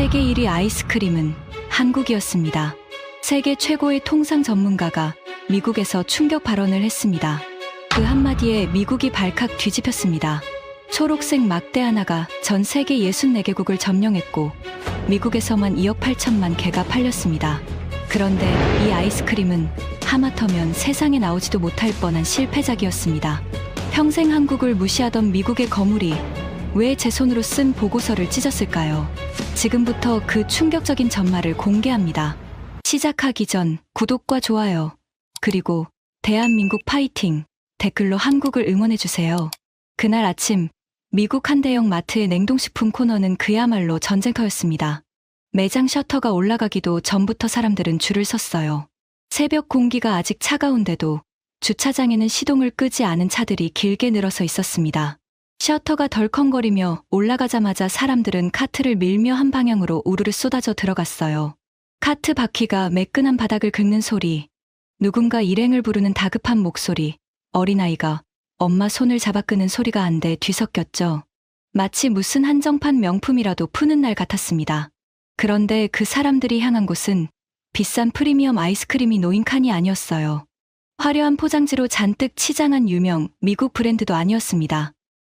세계 1위 아이스크림은 한국이었습니다. 세계 최고의 통상 전문가가 미국에서 충격 발언을 했습니다. 그 한마디에 미국이 발칵 뒤집혔습니다. 초록색 막대 하나가 전 세계 64개국을 점령했고 미국에서만 2억 8천만 개가 팔렸습니다. 그런데 이 아이스크림은 하마터면 세상에 나오지도 못할 뻔한 실패작이었습니다. 평생 한국을 무시하던 미국의 거물이 왜 제 손으로 쓴 보고서를 찢었을까요? 지금부터 그 충격적인 전말을 공개합니다. 시작하기 전 구독과 좋아요, 그리고 대한민국 파이팅 댓글로 한국을 응원해주세요. 그날 아침 미국 한 대형 마트의 냉동식품 코너는 그야말로 전쟁터였습니다. 매장 셔터가 올라가기도 전부터 사람들은 줄을 섰어요. 새벽 공기가 아직 차가운데도 주차장에는 시동을 끄지 않은 차들이 길게 늘어서 있었습니다. 셔터가 덜컹거리며 올라가자마자 사람들은 카트를 밀며 한 방향으로 우르르 쏟아져 들어갔어요. 카트 바퀴가 매끈한 바닥을 긁는 소리, 누군가 일행을 부르는 다급한 목소리, 어린아이가 엄마 손을 잡아 끄는 소리가 한데 뒤섞였죠. 마치 무슨 한정판 명품이라도 푸는 날 같았습니다. 그런데 그 사람들이 향한 곳은 비싼 프리미엄 아이스크림이 놓인 칸이 아니었어요. 화려한 포장지로 잔뜩 치장한 유명 미국 브랜드도 아니었습니다.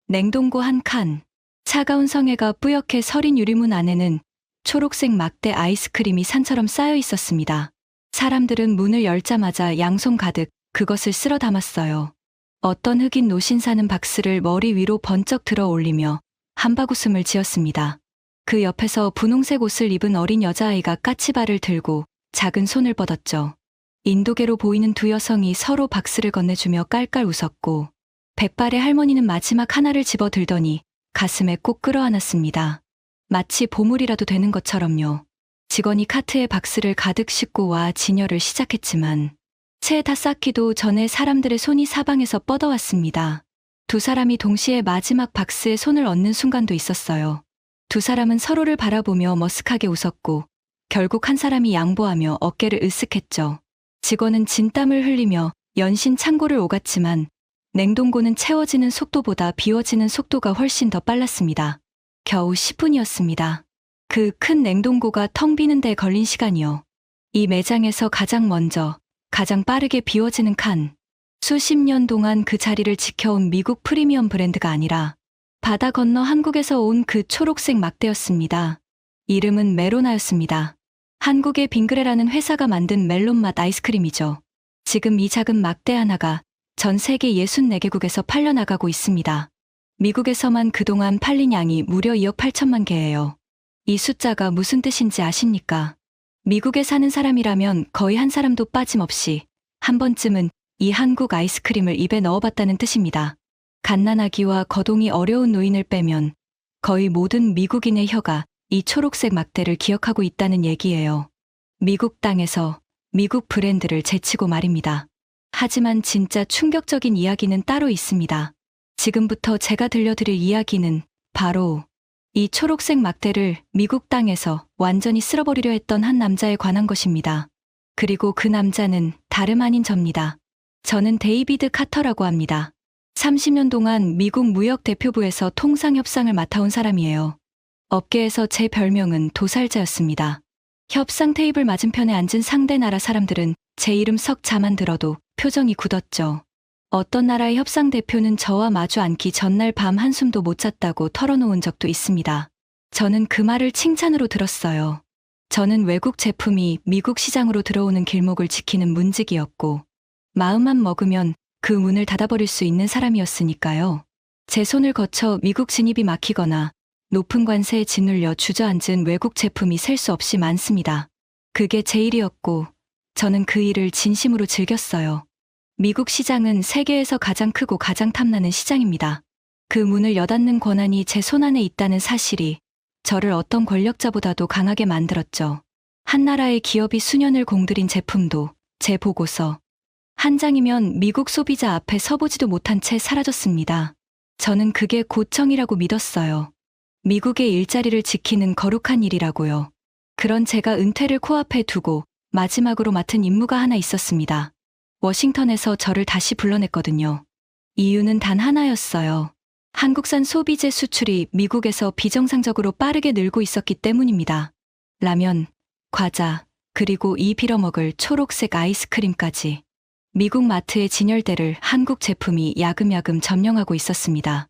냉동고 한 칸, 차가운 성에가 뿌옇게 서린 유리문 안에는 초록색 막대 아이스크림이 산처럼 쌓여 있었습니다. 사람들은 문을 열자마자 양손 가득 그것을 쓸어 담았어요. 어떤 흑인 노신사는 박스를 머리 위로 번쩍 들어 올리며 한바구음을 지었습니다. 그 옆에서 분홍색 옷을 입은 어린 여자아이가 까치발을 들고 작은 손을 뻗었죠. 인도계로 보이는 두 여성이 서로 박스를 건네주며 깔깔 웃었고 백발의 할머니는 마지막 하나를 집어 들더니 가슴에 꼭 끌어안았습니다. 마치 보물이라도 되는 것처럼요. 직원이 카트에 박스를 가득 싣고 와 진열을 시작했지만 채 다 쌓기도 전에 사람들의 손이 사방에서 뻗어왔습니다. 두 사람이 동시에 마지막 박스에 손을 얹는 순간도 있었어요. 두 사람은 서로를 바라보며 머쓱하게 웃었고 결국 한 사람이 양보하며 어깨를 으쓱했죠. 직원은 진땀을 흘리며 연신 창고를 오갔지만 냉동고는 채워지는 속도보다 비워지는 속도가 훨씬 더 빨랐습니다. 겨우 10분이었습니다. 그 큰 냉동고가 텅 비는 데 걸린 시간이요. 이 매장에서 가장 먼저, 가장 빠르게 비워지는 칸. 수십 년 동안 그 자리를 지켜온 미국 프리미엄 브랜드가 아니라 바다 건너 한국에서 온 그 초록색 막대였습니다. 이름은 메로나였습니다. 한국의 빙그레라는 회사가 만든 멜론맛 아이스크림이죠. 지금 이 작은 막대 하나가 전 세계 64개국에서 팔려나가고 있습니다. 미국에서만 그동안 팔린 양이 무려 2억 8천만 개예요. 이 숫자가 무슨 뜻인지 아십니까? 미국에 사는 사람이라면 거의 한 사람도 빠짐없이 한 번쯤은 이 한국 아이스크림을 입에 넣어봤다는 뜻입니다. 갓난아기와 거동이 어려운 노인을 빼면 거의 모든 미국인의 혀가 이 초록색 막대를 기억하고 있다는 얘기예요. 미국 땅에서 미국 브랜드를 제치고 말입니다. 하지만 진짜 충격적인 이야기는 따로 있습니다. 지금부터 제가 들려드릴 이야기는 바로 이 초록색 막대를 미국 땅에서 완전히 쓸어버리려 했던 한 남자에 관한 것입니다. 그리고 그 남자는 다름 아닌 접니다. 저는 데이비드 카터라고 합니다. 30년 동안 미국 무역대표부에서 통상협상을 맡아온 사람이에요. 업계에서 제 별명은 도살자였습니다. 협상 테이블 맞은편에 앉은 상대 나라 사람들은 제 이름 석자만 들어도 표정이 굳었죠. 어떤 나라의 협상 대표는 저와 마주 앉기 전날 밤 한숨도 못 잤다고 털어놓은 적도 있습니다. 저는 그 말을 칭찬으로 들었어요. 저는 외국 제품이 미국 시장으로 들어오는 길목을 지키는 문지기였고 마음만 먹으면 그 문을 닫아버릴 수 있는 사람이었으니까요. 제 손을 거쳐 미국 진입이 막히거나 높은 관세에 짓눌려 주저앉은 외국 제품이 셀 수 없이 많습니다. 그게 제 일이었고 저는 그 일을 진심으로 즐겼어요. 미국 시장은 세계에서 가장 크고 가장 탐나는 시장입니다. 그 문을 여닫는 권한이 제 손안에 있다는 사실이 저를 어떤 권력자보다도 강하게 만들었죠. 한 나라의 기업이 수년을 공들인 제품도 제 보고서 한 장이면 미국 소비자 앞에 서보지도 못한 채 사라졌습니다. 저는 그게 고청이라고 믿었어요. 미국의 일자리를 지키는 거룩한 일이라고요. 그런 제가 은퇴를 코앞에 두고 마지막으로 맡은 임무가 하나 있었습니다. 워싱턴에서 저를 다시 불러냈거든요. 이유는 단 하나였어요. 한국산 소비재 수출이 미국에서 비정상적으로 빠르게 늘고 있었기 때문입니다. 라면, 과자, 그리고 이 빌어먹을 초록색 아이스크림까지 미국 마트의 진열대를 한국 제품이 야금야금 점령하고 있었습니다.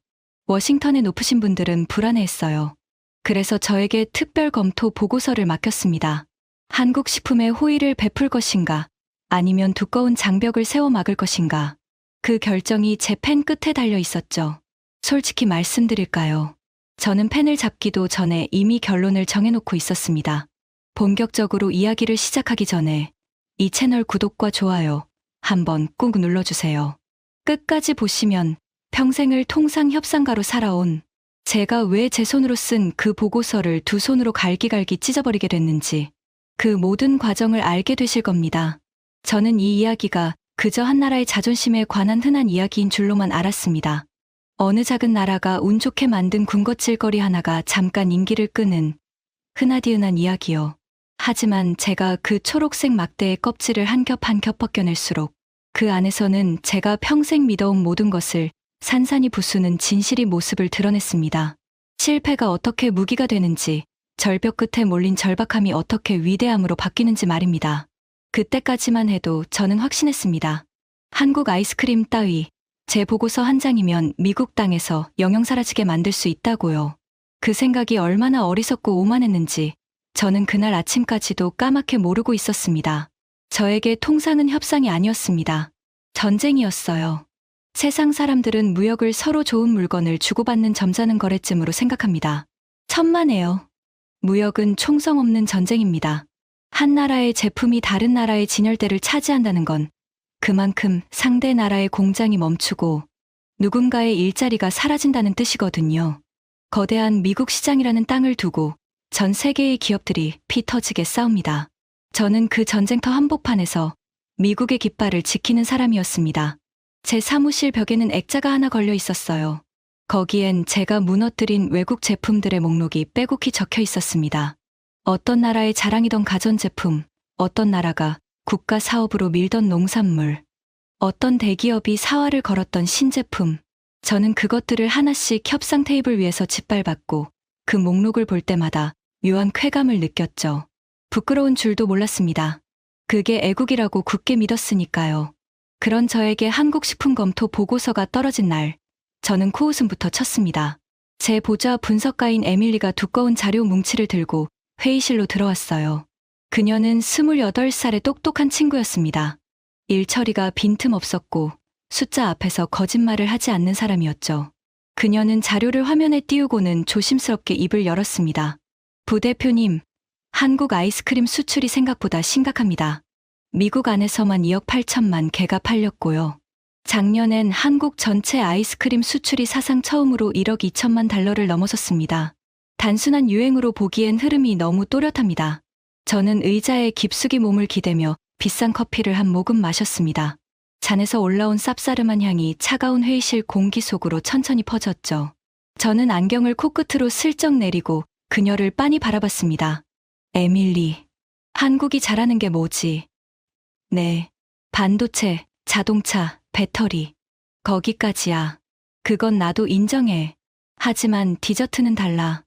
워싱턴에 높으신 분들은 불안해했어요. 그래서 저에게 특별 검토 보고서를 맡겼습니다. 한국 식품에 호의를 베풀 것인가, 아니면 두꺼운 장벽을 세워 막을 것인가. 그 결정이 제 펜 끝에 달려 있었죠. 솔직히 말씀드릴까요? 저는 펜을 잡기도 전에 이미 결론을 정해놓고 있었습니다. 본격적으로 이야기를 시작하기 전에 이 채널 구독과 좋아요 한번 꾹 눌러주세요. 끝까지 보시면 평생을 통상협상가로 살아온 제가 왜 제 손으로 쓴 그 보고서를 두 손으로 갈기갈기 찢어버리게 됐는지 그 모든 과정을 알게 되실 겁니다. 저는 이 이야기가 그저 한 나라의 자존심에 관한 흔한 이야기인 줄로만 알았습니다. 어느 작은 나라가 운 좋게 만든 군것질거리 하나가 잠깐 인기를 끄는 흔하디흔한 이야기요. 하지만 제가 그 초록색 막대의 껍질을 한 겹 한 겹 벗겨낼수록 그 안에서는 제가 평생 믿어온 모든 것을 산산이 부수는 진실이 모습을 드러냈습니다. 실패가 어떻게 무기가 되는지, 절벽 끝에 몰린 절박함이 어떻게 위대함으로 바뀌는지 말입니다. 그때까지만 해도 저는 확신했습니다. 한국 아이스크림 따위 제 보고서 한 장이면 미국 땅에서 영영 사라지게 만들 수 있다고요. 그 생각이 얼마나 어리석고 오만했는지 저는 그날 아침까지도 까맣게 모르고 있었습니다. 저에게 통상은 협상이 아니었습니다. 전쟁이었어요. 세상 사람들은 무역을 서로 좋은 물건을 주고받는 점잖은 거래쯤으로 생각합니다. 천만에요. 무역은 총성 없는 전쟁입니다. 한 나라의 제품이 다른 나라의 진열대를 차지한다는 건 그만큼 상대 나라의 공장이 멈추고 누군가의 일자리가 사라진다는 뜻이거든요. 거대한 미국 시장이라는 땅을 두고 전 세계의 기업들이 피 터지게 싸웁니다. 저는 그 전쟁터 한복판에서 미국의 깃발을 지키는 사람이었습니다. 제 사무실 벽에는 액자가 하나 걸려 있었어요. 거기엔 제가 무너뜨린 외국 제품들의 목록이 빼곡히 적혀 있었습니다. 어떤 나라의 자랑이던 가전제품, 어떤 나라가 국가 사업으로 밀던 농산물, 어떤 대기업이 사활을 걸었던 신제품. 저는 그것들을 하나씩 협상 테이블 위에서 짓밟았고 그 목록을 볼 때마다 묘한 쾌감을 느꼈죠. 부끄러운 줄도 몰랐습니다. 그게 애국이라고 굳게 믿었으니까요. 그런 저에게 한국식품 검토 보고서가 떨어진 날, 저는 코웃음부터 쳤습니다. 제 보좌 분석가인 에밀리가 두꺼운 자료 뭉치를 들고 회의실로 들어왔어요. 그녀는 28살의 똑똑한 친구였습니다. 일처리가 빈틈없었고 숫자 앞에서 거짓말을 하지 않는 사람이었죠. 그녀는 자료를 화면에 띄우고는 조심스럽게 입을 열었습니다. 부대표님, 한국 아이스크림 수출이 생각보다 심각합니다. 미국 안에서만 2억 8천만 개가 팔렸고요. 작년엔 한국 전체 아이스크림 수출이 사상 처음으로 1억 2천만 달러를 넘어섰습니다. 단순한 유행으로 보기엔 흐름이 너무 또렷합니다. 저는 의자에 깊숙이 몸을 기대며 비싼 커피를 한 모금 마셨습니다. 잔에서 올라온 쌉싸름한 향이 차가운 회의실 공기 속으로 천천히 퍼졌죠. 저는 안경을 코끝으로 슬쩍 내리고 그녀를 빤히 바라봤습니다. 에밀리, 한국이 잘하는 게 뭐지? 네, 반도체, 자동차, 배터리. 거기까지야. 그건 나도 인정해. 하지만 디저트는 달라.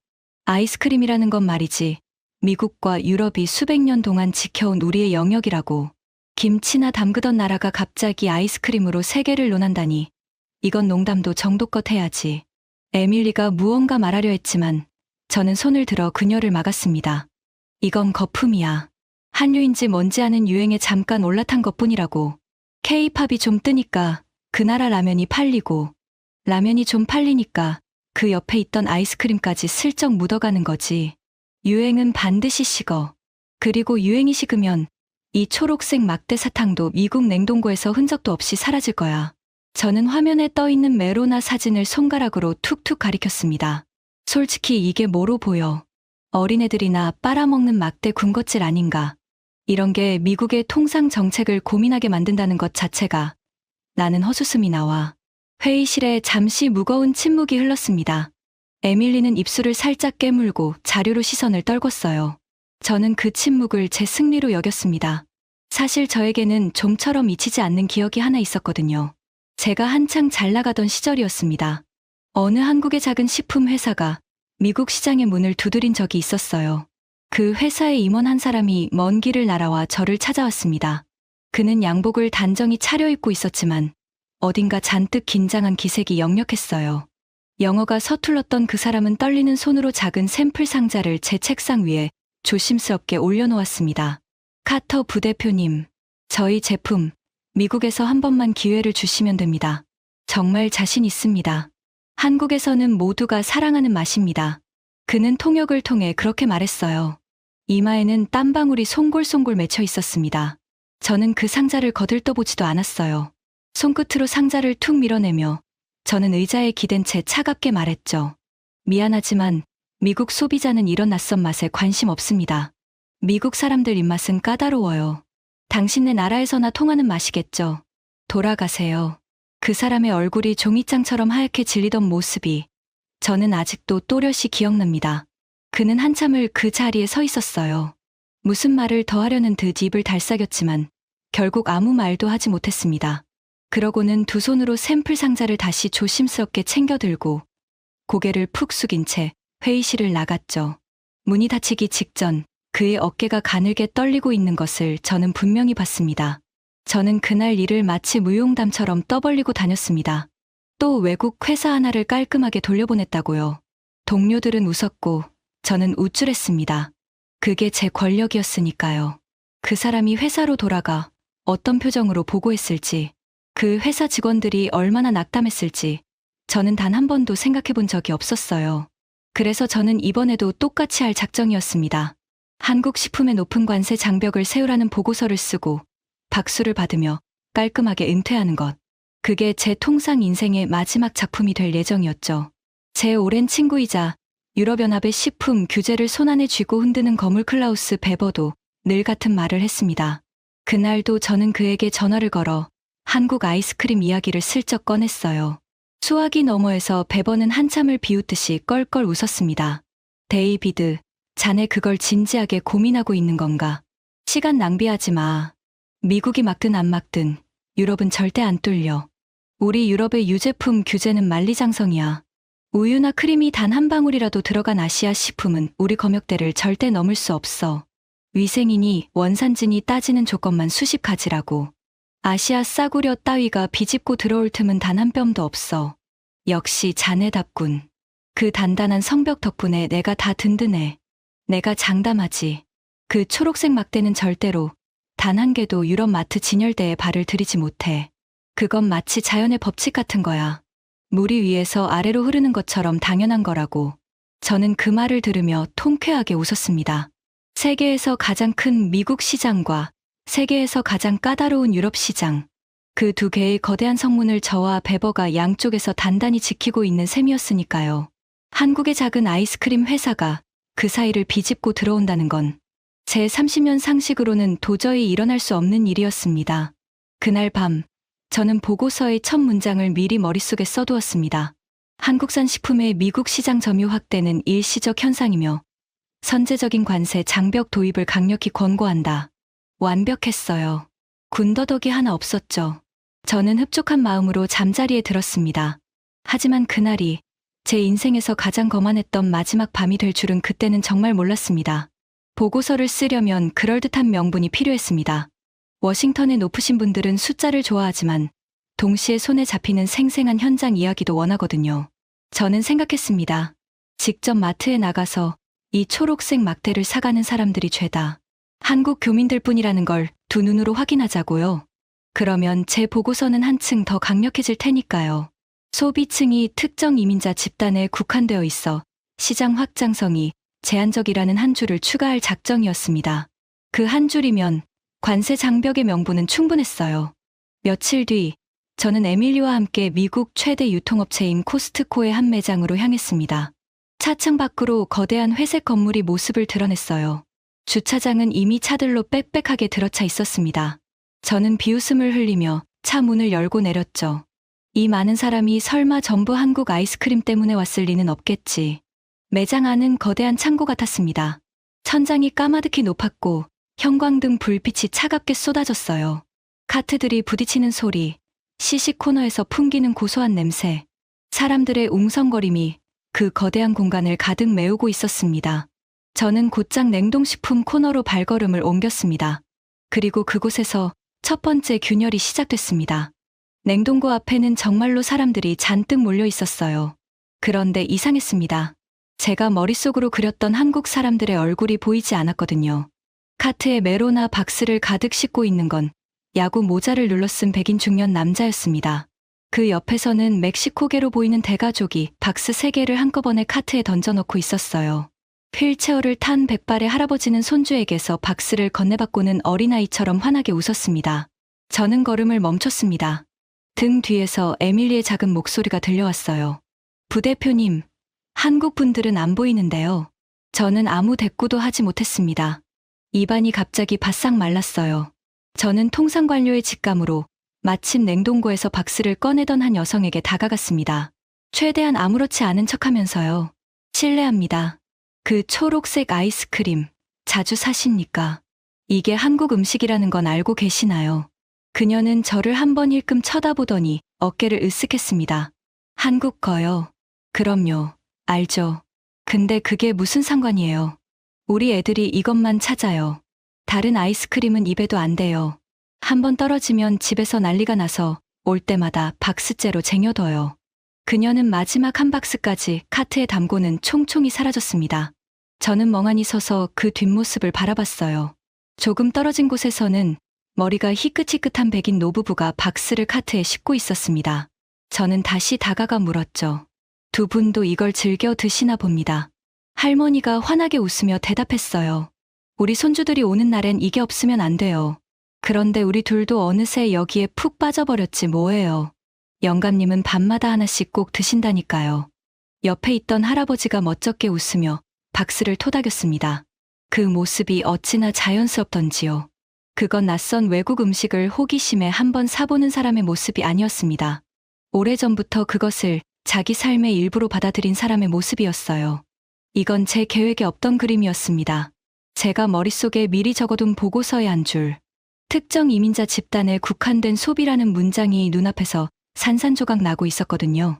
아이스크림이라는 건 말이지. 미국과 유럽이 수백 년 동안 지켜온 우리의 영역이라고. 김치나 담그던 나라가 갑자기 아이스크림으로 세계를 논한다니. 이건 농담도 정도껏 해야지. 에밀리가 무언가 말하려 했지만 저는 손을 들어 그녀를 막았습니다. 이건 거품이야. 한류인지 뭔지 아는 유행에 잠깐 올라탄 것뿐이라고. K-팝이 좀 뜨니까 그 나라 라면이 팔리고, 라면이 좀 팔리니까 그 옆에 있던 아이스크림까지 슬쩍 묻어가는 거지. 유행은 반드시 식어. 그리고 유행이 식으면 이 초록색 막대 사탕도 미국 냉동고에서 흔적도 없이 사라질 거야. 저는 화면에 떠있는 메로나 사진을 손가락으로 툭툭 가리켰습니다. 솔직히 이게 뭐로 보여? 어린애들이나 빨아먹는 막대 군것질 아닌가? 이런 게 미국의 통상 정책을 고민하게 만든다는 것 자체가. 나는 헛웃음이 나와. 회의실에 잠시 무거운 침묵이 흘렀습니다. 에밀리는 입술을 살짝 깨물고 자료로 시선을 떨궜어요. 저는 그 침묵을 제 승리로 여겼습니다. 사실 저에게는 좀처럼 잊히지 않는 기억이 하나 있었거든요. 제가 한창 잘 나가던 시절이었습니다. 어느 한국의 작은 식품 회사가 미국 시장의 문을 두드린 적이 있었어요. 그 회사의 임원 한 사람이 먼 길을 날아와 저를 찾아왔습니다. 그는 양복을 단정히 차려입고 있었지만 어딘가 잔뜩 긴장한 기색이 역력했어요. 영어가 서툴렀던 그 사람은 떨리는 손으로 작은 샘플 상자를 제 책상 위에 조심스럽게 올려놓았습니다. 카터 부대표님, 저희 제품 미국에서 한 번만 기회를 주시면 됩니다. 정말 자신 있습니다. 한국에서는 모두가 사랑하는 맛입니다. 그는 통역을 통해 그렇게 말했어요. 이마에는 땀방울이 송골송골 맺혀 있었습니다. 저는 그 상자를 거들떠보지도 않았어요. 손끝으로 상자를 툭 밀어내며 저는 의자에 기댄 채 차갑게 말했죠. 미안하지만 미국 소비자는 이런 낯선 맛에 관심 없습니다. 미국 사람들 입맛은 까다로워요. 당신네 나라에서나 통하는 맛이겠죠. 돌아가세요. 그 사람의 얼굴이 종이장처럼 하얗게 질리던 모습이 저는 아직도 또렷이 기억납니다. 그는 한참을 그 자리에 서 있었어요. 무슨 말을 더 하려는 듯 입을 달싹였지만 결국 아무 말도 하지 못했습니다. 그러고는 두 손으로 샘플 상자를 다시 조심스럽게 챙겨 들고 고개를 푹 숙인 채 회의실을 나갔죠. 문이 닫히기 직전 그의 어깨가 가늘게 떨리고 있는 것을 저는 분명히 봤습니다. 저는 그날 일을 마치 무용담처럼 떠벌리고 다녔습니다. 또 외국 회사 하나를 깔끔하게 돌려보냈다고요. 동료들은 웃었고 저는 우쭐했습니다. 그게 제 권력이었으니까요. 그 사람이 회사로 돌아가 어떤 표정으로 보고했을지, 그 회사 직원들이 얼마나 낙담했을지 저는 단 한 번도 생각해 본 적이 없었어요. 그래서 저는 이번에도 똑같이 할 작정이었습니다. 한국 식품의 높은 관세 장벽을 세우라는 보고서를 쓰고 박수를 받으며 깔끔하게 은퇴하는 것. 그게 제 통상 인생의 마지막 작품이 될 예정이었죠. 제 오랜 친구이자 유럽연합의 식품 규제를 손안에 쥐고 흔드는 거물 클라우스 베버도 늘 같은 말을 했습니다. 그날도 저는 그에게 전화를 걸어 한국 아이스크림 이야기를 슬쩍 꺼냈어요. 수화기 너머에서 베버는 한참을 비웃듯이 껄껄 웃었습니다. 데이비드, 자네 그걸 진지하게 고민하고 있는 건가? 시간 낭비하지 마. 미국이 막든 안 막든 유럽은 절대 안 뚫려. 우리 유럽의 유제품 규제는 만리장성이야. 우유나 크림이 단 한 방울이라도 들어간 아시아 식품은 우리 검역대를 절대 넘을 수 없어. 위생이니 원산지니 따지는 조건만 수십 가지라고. 아시아 싸구려 따위가 비집고 들어올 틈은 단 한 뼘도 없어. 역시 자네답군. 그 단단한 성벽 덕분에 내가 다 든든해. 내가 장담하지. 그 초록색 막대는 절대로 단 한 개도 유럽 마트 진열대에 발을 들이지 못해. 그건 마치 자연의 법칙 같은 거야. 물이 위에서 아래로 흐르는 것처럼 당연한 거라고. 저는 그 말을 들으며 통쾌하게 웃었습니다. 세계에서 가장 큰 미국 시장과 세계에서 가장 까다로운 유럽 시장. 그 두 개의 거대한 성문을 저와 베버가 양쪽에서 단단히 지키고 있는 셈이었으니까요. 한국의 작은 아이스크림 회사가 그 사이를 비집고 들어온다는 건 제 30년 상식으로는 도저히 일어날 수 없는 일이었습니다. 그날 밤, 저는 보고서의 첫 문장을 미리 머릿속에 써두었습니다. 한국산 식품의 미국 시장 점유 확대는 일시적 현상이며 선제적인 관세 장벽 도입을 강력히 권고한다. 완벽했어요. 군더더기 하나 없었죠. 저는 흡족한 마음으로 잠자리에 들었습니다. 하지만 그날이 제 인생에서 가장 거만했던 마지막 밤이 될 줄은 그때는 정말 몰랐습니다. 보고서를 쓰려면 그럴듯한 명분이 필요했습니다. 워싱턴에 높으신 분들은 숫자를 좋아하지만 동시에 손에 잡히는 생생한 현장 이야기도 원하거든요. 저는 생각했습니다. 직접 마트에 나가서 이 초록색 막대를 사가는 사람들이 죄다. 한국 교민들뿐이라는 걸 두 눈으로 확인하자고요. 그러면 제 보고서는 한층 더 강력해질 테니까요. 소비층이 특정 이민자 집단에 국한되어 있어 시장 확장성이 제한적이라는 한 줄을 추가할 작정이었습니다. 그 한 줄이면 관세 장벽의 명분은 충분했어요. 며칠 뒤 저는 에밀리와 함께 미국 최대 유통업체인 코스트코의 한 매장으로 향했습니다. 차창 밖으로 거대한 회색 건물이 모습을 드러냈어요. 주차장은 이미 차들로 빽빽하게 들어차 있었습니다. 저는 비웃음을 흘리며 차 문을 열고 내렸죠. 이 많은 사람이 설마 전부 한국 아이스크림 때문에 왔을 리는 없겠지. 매장 안은 거대한 창고 같았습니다. 천장이 까마득히 높았고 형광등 불빛이 차갑게 쏟아졌어요. 카트들이 부딪히는 소리, 시식 코너에서 풍기는 고소한 냄새. 사람들의 웅성거림이 그 거대한 공간을 가득 메우고 있었습니다. 저는 곧장 냉동식품 코너로 발걸음을 옮겼습니다. 그리고 그곳에서 첫 번째 균열이 시작됐습니다. 냉동고 앞에는 정말로 사람들이 잔뜩 몰려 있었어요. 그런데 이상했습니다. 제가 머릿속으로 그렸던 한국 사람들의 얼굴이 보이지 않았거든요. 카트에 메로나 박스를 가득 싣고 있는 건 야구 모자를 눌러쓴 백인 중년 남자였습니다. 그 옆에서는 멕시코계로 보이는 대가족이 박스 3개를 한꺼번에 카트에 던져놓고 있었어요. 휠체어를 탄 백발의 할아버지는 손주에게서 박스를 건네받고는 어린아이처럼 환하게 웃었습니다. 저는 걸음을 멈췄습니다. 등 뒤에서 에밀리의 작은 목소리가 들려왔어요. 부대표님, 한국 분들은 안 보이는데요. 저는 아무 대꾸도 하지 못했습니다. 입안이 갑자기 바싹 말랐어요. 저는 통상관료의 직감으로 마침 냉동고에서 박스를 꺼내던 한 여성에게 다가갔습니다. 최대한 아무렇지 않은 척하면서요. 실례합니다. 그 초록색 아이스크림 자주 사십니까? 이게 한국 음식이라는 건 알고 계시나요? 그녀는 저를 한번 힐끔 쳐다보더니 어깨를 으쓱했습니다. 한국 거요? 그럼요. 알죠. 근데 그게 무슨 상관이에요? 우리 애들이 이것만 찾아요. 다른 아이스크림은 입에도 안 돼요. 한번 떨어지면 집에서 난리가 나서 올 때마다 박스째로 쟁여둬요. 그녀는 마지막 한 박스까지 카트에 담고는 총총히 사라졌습니다. 저는 멍하니 서서 그 뒷모습을 바라봤어요. 조금 떨어진 곳에서는 머리가 희끗희끗한 백인 노부부가 박스를 카트에 싣고 있었습니다. 저는 다시 다가가 물었죠. 두 분도 이걸 즐겨 드시나 봅니다. 할머니가 환하게 웃으며 대답했어요. 우리 손주들이 오는 날엔 이게 없으면 안 돼요. 그런데 우리 둘도 어느새 여기에 푹 빠져버렸지 뭐예요. 영감님은 밤마다 하나씩 꼭 드신다니까요. 옆에 있던 할아버지가 멋쩍게 웃으며 박스를 토닥였습니다. 그 모습이 어찌나 자연스럽던지요. 그건 낯선 외국 음식을 호기심에 한번 사보는 사람의 모습이 아니었습니다. 오래전부터 그것을 자기 삶의 일부로 받아들인 사람의 모습이었어요. 이건 제 계획에 없던 그림이었습니다. 제가 머릿속에 미리 적어둔 보고서의 한 줄. 특정 이민자 집단에 국한된 소비라는 문장이 눈앞에서 산산조각 나고 있었거든요.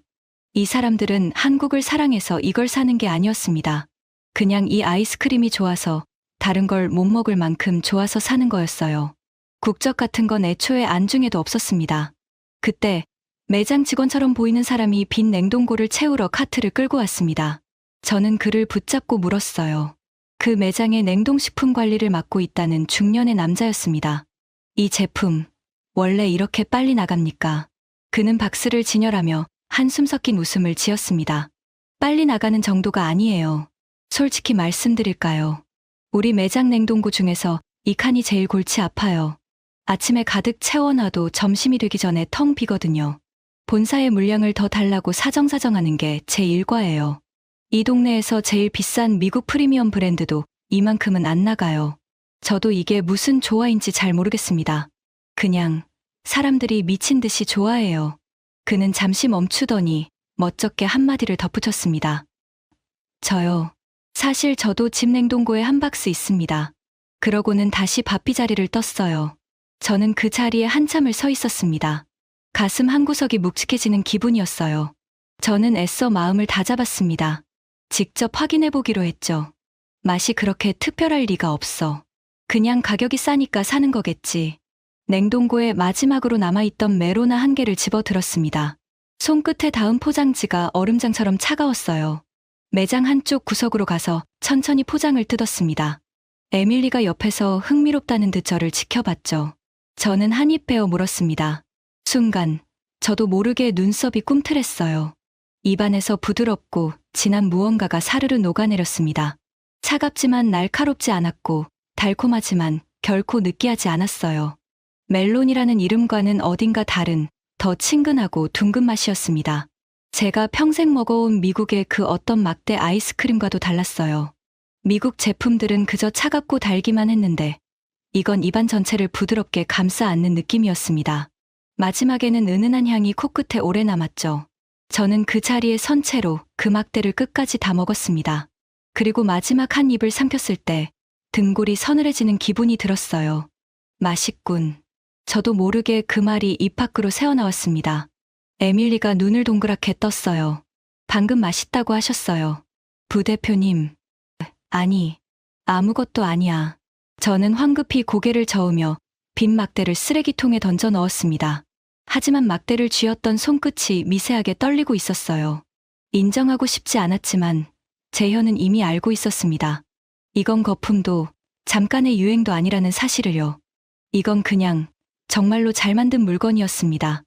이 사람들은 한국을 사랑해서 이걸 사는 게 아니었습니다. 그냥 이 아이스크림이 좋아서 다른 걸 못 먹을 만큼 좋아서 사는 거였어요. 국적 같은 건 애초에 안중에도 없었습니다. 그때 매장 직원처럼 보이는 사람이 빈 냉동고를 채우러 카트를 끌고 왔습니다. 저는 그를 붙잡고 물었어요. 그 매장의 냉동식품 관리를 맡고 있다는 중년의 남자였습니다. 이 제품, 원래 이렇게 빨리 나갑니까? 그는 박스를 진열하며 한숨 섞인 웃음을 지었습니다. 빨리 나가는 정도가 아니에요. 솔직히 말씀드릴까요? 우리 매장 냉동고 중에서 이 칸이 제일 골치 아파요. 아침에 가득 채워놔도 점심이 되기 전에 텅 비거든요. 본사의 물량을 더 달라고 사정사정하는 게 제 일과예요. 이 동네에서 제일 비싼 미국 프리미엄 브랜드도 이만큼은 안 나가요. 저도 이게 무슨 조화인지 잘 모르겠습니다. 그냥 사람들이 미친 듯이 좋아해요. 그는 잠시 멈추더니 멋쩍게 한마디를 덧붙였습니다. 저요. 사실 저도 집 냉동고에 한 박스 있습니다. 그러고는 다시 바삐 자리를 떴어요. 저는 그 자리에 한참을 서 있었습니다. 가슴 한구석이 묵직해지는 기분이었어요. 저는 애써 마음을 다잡았습니다. 직접 확인해보기로 했죠. 맛이 그렇게 특별할 리가 없어. 그냥 가격이 싸니까 사는 거겠지. 냉동고에 마지막으로 남아있던 메로나 한 개를 집어들었습니다. 손끝에 닿은 포장지가 얼음장처럼 차가웠어요. 매장 한쪽 구석으로 가서 천천히 포장을 뜯었습니다. 에밀리가 옆에서 흥미롭다는 듯 저를 지켜봤죠. 저는 한 입 베어 물었습니다. 순간 저도 모르게 눈썹이 꿈틀했어요. 입안에서 부드럽고 진한 무언가가 사르르 녹아내렸습니다. 차갑지만 날카롭지 않았고 달콤하지만 결코 느끼하지 않았어요. 멜론이라는 이름과는 어딘가 다른 더 친근하고 둥근 맛이었습니다. 제가 평생 먹어온 미국의 그 어떤 막대 아이스크림과도 달랐어요. 미국 제품들은 그저 차갑고 달기만 했는데 이건 입안 전체를 부드럽게 감싸 안는 느낌이었습니다. 마지막에는 은은한 향이 코끝에 오래 남았죠. 저는 그 자리에 선 채로 그 막대를 끝까지 다 먹었습니다. 그리고 마지막 한 입을 삼켰을 때 등골이 서늘해지는 기분이 들었어요. 맛있군. 저도 모르게 그 말이 입 밖으로 새어나왔습니다. 에밀리가 눈을 동그랗게 떴어요. 방금 맛있다고 하셨어요. 부대표님. 아니, 아무것도 아니야. 저는 황급히 고개를 저으며 빈 막대를 쓰레기통에 던져 넣었습니다. 하지만 막대를 쥐었던 손끝이 미세하게 떨리고 있었어요. 인정하고 싶지 않았지만 제 혀는 이미 알고 있었습니다. 이건 거품도 잠깐의 유행도 아니라는 사실을요. 이건 그냥 정말로 잘 만든 물건이었습니다.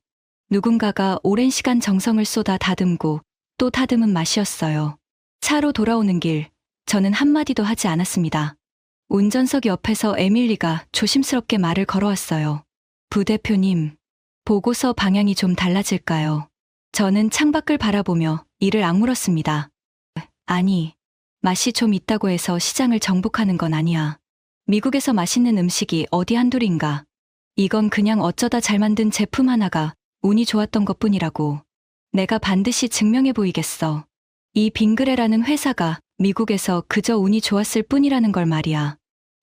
누군가가 오랜 시간 정성을 쏟아 다듬고 또 다듬은 맛이었어요. 차로 돌아오는 길, 저는 한마디도 하지 않았습니다. 운전석 옆에서 에밀리가 조심스럽게 말을 걸어왔어요. 부대표님, 보고서 방향이 좀 달라질까요? 저는 창밖을 바라보며 이를 악물었습니다. 아니, 맛이 좀 있다고 해서 시장을 정복하는 건 아니야. 미국에서 맛있는 음식이 어디 한둘인가. 이건 그냥 어쩌다 잘 만든 제품 하나가 운이 좋았던 것뿐이라고. 내가 반드시 증명해 보이겠어. 이 빙그레라는 회사가 미국에서 그저 운이 좋았을 뿐이라는 걸 말이야.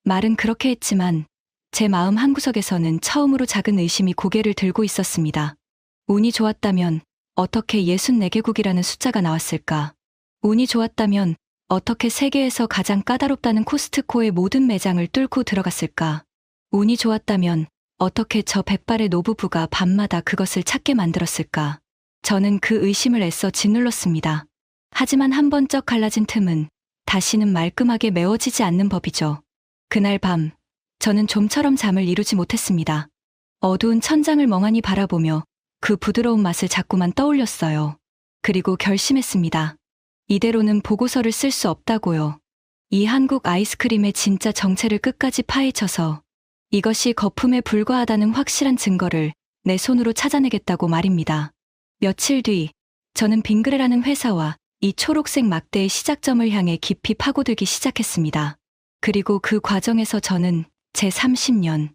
말은 그렇게 했지만 제 마음 한구석에서는 처음으로 작은 의심이 고개를 들고 있었습니다. 운이 좋았다면 어떻게 64개국이라는 숫자가 나왔을까? 운이 좋았다면 어떻게 세계에서 가장 까다롭다는 코스트코의 모든 매장을 뚫고 들어갔을까? 운이 좋았다면 어떻게 저 백발의 노부부가 밤마다 그것을 찾게 만들었을까? 저는 그 의심을 애써 짓눌렀습니다. 하지만 한 번 쩍 갈라진 틈은 다시는 말끔하게 메워지지 않는 법이죠. 그날 밤, 저는 좀처럼 잠을 이루지 못했습니다. 어두운 천장을 멍하니 바라보며 그 부드러운 맛을 자꾸만 떠올렸어요. 그리고 결심했습니다. 이대로는 보고서를 쓸 수 없다고요. 이 한국 아이스크림의 진짜 정체를 끝까지 파헤쳐서 이것이 거품에 불과하다는 확실한 증거를 내 손으로 찾아내겠다고 말입니다. 며칠 뒤, 저는 빙그레라는 회사와 이 초록색 막대의 시작점을 향해 깊이 파고들기 시작했습니다. 그리고 그 과정에서 저는 제 30년,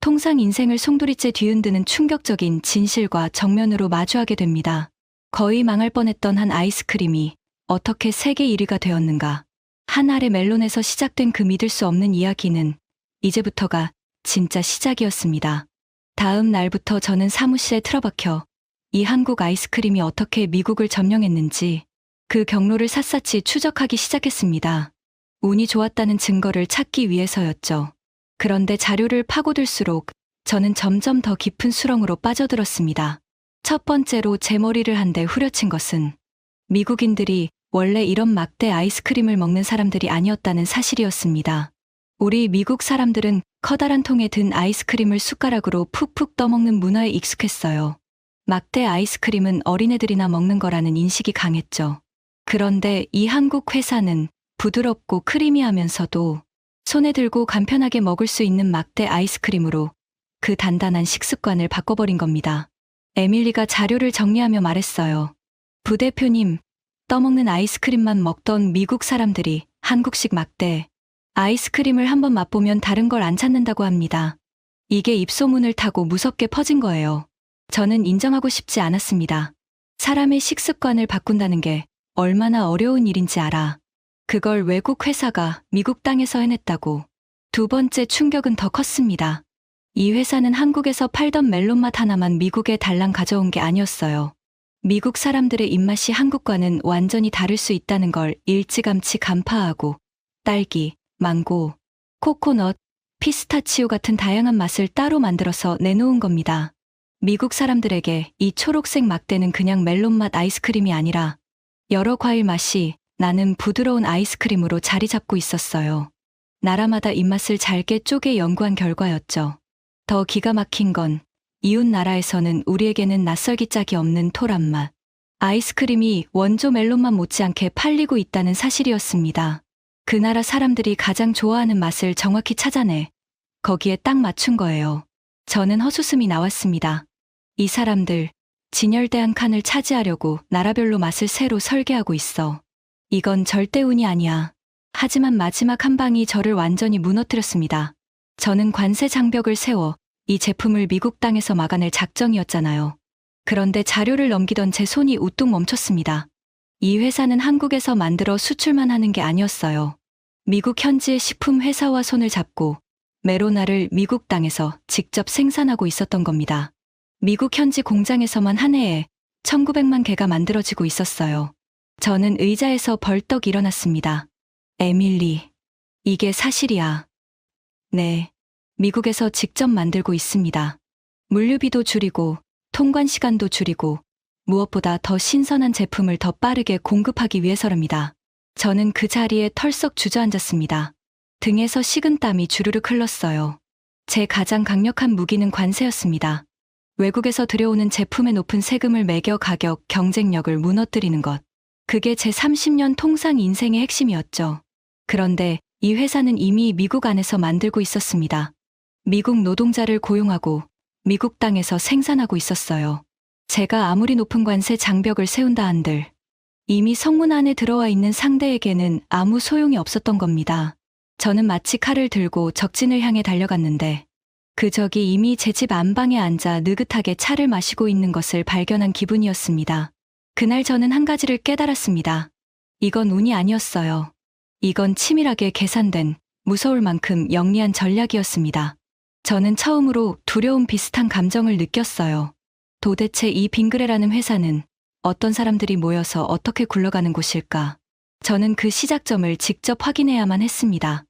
통상 인생을 송두리째 뒤흔드는 충격적인 진실과 정면으로 마주하게 됩니다. 거의 망할 뻔했던 한 아이스크림이 어떻게 세계 1위가 되었는가. 한 알의 멜론에서 시작된 그 믿을 수 없는 이야기는 이제부터가 진짜 시작이었습니다. 다음 날부터 저는 사무실에 틀어박혀 이 한국 아이스크림이 어떻게 미국을 점령했는지 그 경로를 샅샅이 추적하기 시작했습니다. 운이 좋았다는 증거를 찾기 위해서였죠. 그런데 자료를 파고들수록 저는 점점 더 깊은 수렁으로 빠져들었습니다. 첫 번째로 제 머리를 한 대 후려친 것은 미국인들이 원래 이런 막대 아이스크림을 먹는 사람들이 아니었다는 사실이었습니다. 우리 미국 사람들은 커다란 통에 든 아이스크림을 숟가락으로 푹푹 떠먹는 문화에 익숙했어요. 막대 아이스크림은 어린애들이나 먹는 거라는 인식이 강했죠. 그런데 이 한국 회사는 부드럽고 크리미하면서도 손에 들고 간편하게 먹을 수 있는 막대 아이스크림으로 그 단단한 식습관을 바꿔버린 겁니다. 에밀리가 자료를 정리하며 말했어요. 부대표님, 떠먹는 아이스크림만 먹던 미국 사람들이 한국식 막대 아이스크림을 한번 맛보면 다른 걸 안 찾는다고 합니다. 이게 입소문을 타고 무섭게 퍼진 거예요. 저는 인정하고 싶지 않았습니다. 사람의 식습관을 바꾼다는 게 얼마나 어려운 일인지 알아. 그걸 외국 회사가 미국 땅에서 해냈다고. 두 번째 충격은 더 컸습니다. 이 회사는 한국에서 팔던 멜론맛 하나만 미국에 달랑 가져온 게 아니었어요. 미국 사람들의 입맛이 한국과는 완전히 다를 수 있다는 걸 일찌감치 간파하고 딸기, 망고, 코코넛, 피스타치오 같은 다양한 맛을 따로 만들어서 내놓은 겁니다. 미국 사람들에게 이 초록색 막대는 그냥 멜론맛 아이스크림이 아니라 여러 과일 맛이 나는 부드러운 아이스크림으로 자리 잡고 있었어요. 나라마다 입맛을 잘게 쪼개 연구한 결과였죠. 더 기가 막힌 건 이웃 나라에서는 우리에게는 낯설기 짝이 없는 토란 맛 아이스크림이 원조 멜론맛 못지않게 팔리고 있다는 사실이었습니다. 그 나라 사람들이 가장 좋아하는 맛을 정확히 찾아내 거기에 딱 맞춘 거예요. 저는 헛웃음이 나왔습니다. 이 사람들 진열대 한 칸을 차지하려고 나라별로 맛을 새로 설계하고 있어. 이건 절대 운이 아니야. 하지만 마지막 한 방이 저를 완전히 무너뜨렸습니다. 저는 관세 장벽을 세워 이 제품을 미국 땅에서 막아낼 작정이었잖아요. 그런데 자료를 넘기던 제 손이 우뚝 멈췄습니다. 이 회사는 한국에서 만들어 수출만 하는 게 아니었어요. 미국 현지의 식품 회사와 손을 잡고 메로나를 미국 땅에서 직접 생산하고 있었던 겁니다. 미국 현지 공장에서만 한 해에 1900만 개가 만들어지고 있었어요. 저는 의자에서 벌떡 일어났습니다. 에밀리, 이게 사실이야. 네, 미국에서 직접 만들고 있습니다. 물류비도 줄이고 통관 시간도 줄이고 무엇보다 더 신선한 제품을 더 빠르게 공급하기 위해서랍니다. 저는 그 자리에 털썩 주저앉았습니다. 등에서 식은땀이 주르륵 흘렀어요. 제 가장 강력한 무기는 관세였습니다. 외국에서 들여오는 제품에 높은 세금을 매겨 가격 경쟁력을 무너뜨리는 것. 그게 제 30년 통상 인생의 핵심이었죠. 그런데 이 회사는 이미 미국 안에서 만들고 있었습니다. 미국 노동자를 고용하고 미국 땅에서 생산하고 있었어요. 제가 아무리 높은 관세 장벽을 세운다 한들 이미 성문 안에 들어와 있는 상대에게는 아무 소용이 없었던 겁니다. 저는 마치 칼을 들고 적진을 향해 달려갔는데 그 적이 이미 제 집 안방에 앉아 느긋하게 차를 마시고 있는 것을 발견한 기분이었습니다. 그날 저는 한 가지를 깨달았습니다. 이건 운이 아니었어요. 이건 치밀하게 계산된 무서울 만큼 영리한 전략이었습니다. 저는 처음으로 두려움 비슷한 감정을 느꼈어요. 도대체 이 빙그레라는 회사는 어떤 사람들이 모여서 어떻게 굴러가는 곳일까? 저는 그 시작점을 직접 확인해야만 했습니다.